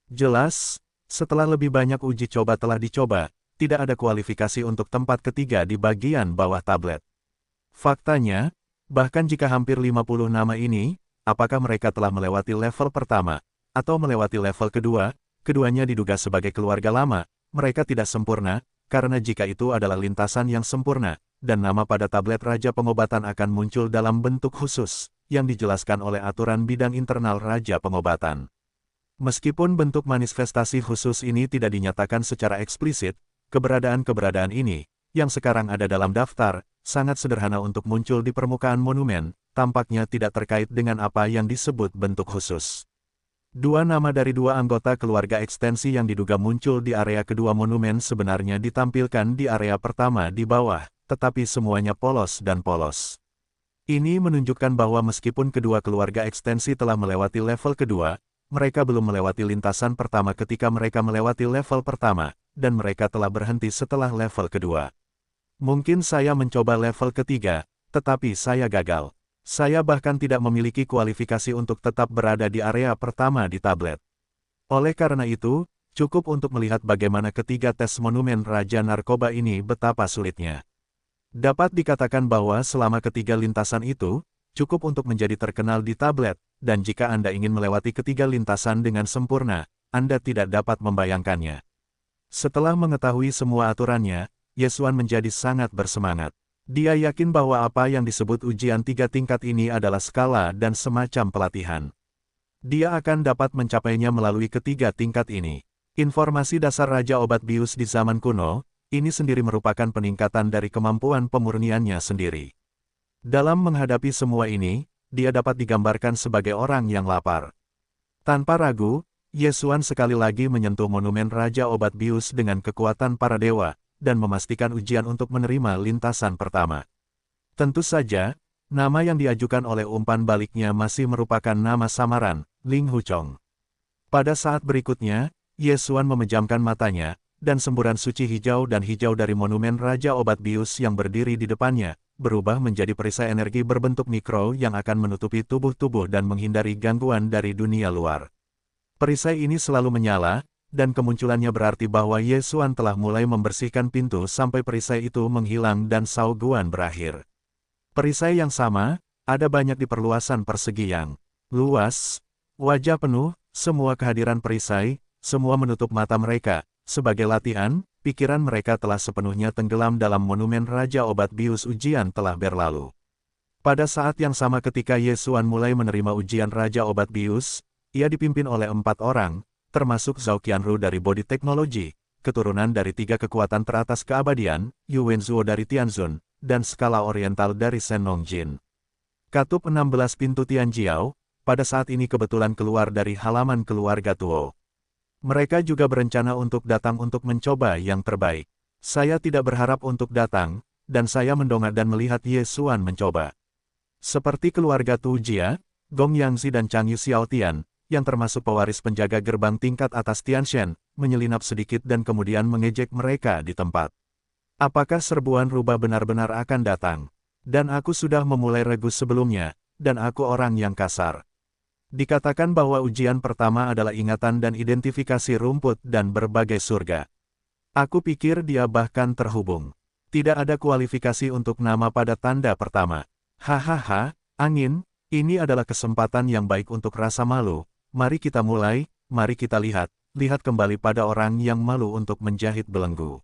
Jelas, setelah lebih banyak uji coba telah dicoba, tidak ada kualifikasi untuk tempat ketiga di bagian bawah tablet. Faktanya, bahkan jika hampir 50 nama ini, apakah mereka telah melewati level pertama, atau melewati level kedua, keduanya diduga sebagai keluarga lama, mereka tidak sempurna, karena jika itu adalah lintasan yang sempurna, dan nama pada tablet Raja Pengobatan akan muncul dalam bentuk khusus, yang dijelaskan oleh aturan bidang internal Raja Pengobatan. Meskipun bentuk manifestasi khusus ini tidak dinyatakan secara eksplisit, keberadaan ini, yang sekarang ada dalam daftar, sangat sederhana untuk muncul di permukaan monumen, tampaknya tidak terkait dengan apa yang disebut bentuk khusus. 2 nama dari 2 anggota keluarga ekstensi yang diduga muncul di area kedua monumen sebenarnya ditampilkan di area pertama di bawah, tetapi semuanya polos dan polos. Ini menunjukkan bahwa meskipun kedua keluarga ekstensi telah melewati level kedua, mereka belum melewati lintasan pertama ketika mereka melewati level pertama, dan mereka telah berhenti setelah level kedua. Mungkin saya mencoba level ketiga, tetapi saya gagal. Saya bahkan tidak memiliki kualifikasi untuk tetap berada di area pertama di tablet. Oleh karena itu, cukup untuk melihat bagaimana ketiga tes monumen Raja Narkoba ini betapa sulitnya. Dapat dikatakan bahwa selama ketiga lintasan itu, cukup untuk menjadi terkenal di tablet, dan jika Anda ingin melewati ketiga lintasan dengan sempurna, Anda tidak dapat membayangkannya. Setelah mengetahui semua aturannya, Yesuan menjadi sangat bersemangat. Dia yakin bahwa apa yang disebut ujian 3 tingkat ini adalah skala dan semacam pelatihan. Dia akan dapat mencapainya melalui ketiga tingkat ini. Informasi dasar Raja Obat Bius di zaman kuno, ini sendiri merupakan peningkatan dari kemampuan pemurniannya sendiri. Dalam menghadapi semua ini, dia dapat digambarkan sebagai orang yang lapar. Tanpa ragu, Yesuan sekali lagi menyentuh monumen Raja Obat Bius dengan kekuatan para dewa, dan memastikan ujian untuk menerima lintasan pertama. Tentu saja, nama yang diajukan oleh umpan baliknya masih merupakan nama samaran, Ling Huchong. Pada saat berikutnya, Yesuan memejamkan matanya, dan semburan suci hijau dan hijau dari monumen Raja Obat Bius yang berdiri di depannya, berubah menjadi perisai energi berbentuk mikro yang akan menutupi tubuh-tubuh dan menghindari gangguan dari dunia luar. Perisai ini selalu menyala, dan kemunculannya berarti bahwa Yesuan telah mulai membersihkan pintu sampai perisai itu menghilang dan sauguan berakhir. Perisai yang sama, ada banyak di perluasan persegi yang luas, wajah penuh, semua kehadiran perisai, semua menutup mata mereka. Sebagai latihan, pikiran mereka telah sepenuhnya tenggelam dalam monumen Raja Obat Bius. Ujian telah berlalu. Pada saat yang sama ketika Yesuan mulai menerima ujian Raja Obat Bius, ia dipimpin oleh 4 orang, termasuk Zhao Qianru dari Body Technology, keturunan dari 3 kekuatan teratas keabadian, Yu Wenzuo dari Tianzun, dan skala oriental dari Shenong Jin. Katup 16 pintu Tianjiao, pada saat ini kebetulan keluar dari halaman keluarga Tuo. Mereka juga berencana untuk datang untuk mencoba yang terbaik. Saya tidak berharap untuk datang, dan saya mendongak dan melihat Yesuan mencoba. Seperti keluarga Tu Jia, Gong Yangzi dan Chang Yu Xiaotian, yang termasuk pewaris penjaga gerbang tingkat atas Tianshan, menyelinap sedikit dan kemudian mengejek mereka di tempat. Apakah serbuan rubah benar-benar akan datang? Dan aku sudah memulai ragu sebelumnya, dan aku orang yang kasar. Dikatakan bahwa ujian pertama adalah ingatan dan identifikasi rumput dan berbagai surga. Aku pikir dia bahkan terhubung. Tidak ada kualifikasi untuk nama pada tanda pertama. Hahaha, angin, ini adalah kesempatan yang baik untuk rasa malu. Mari kita mulai, mari kita lihat kembali pada orang yang malu untuk menjahit belenggu.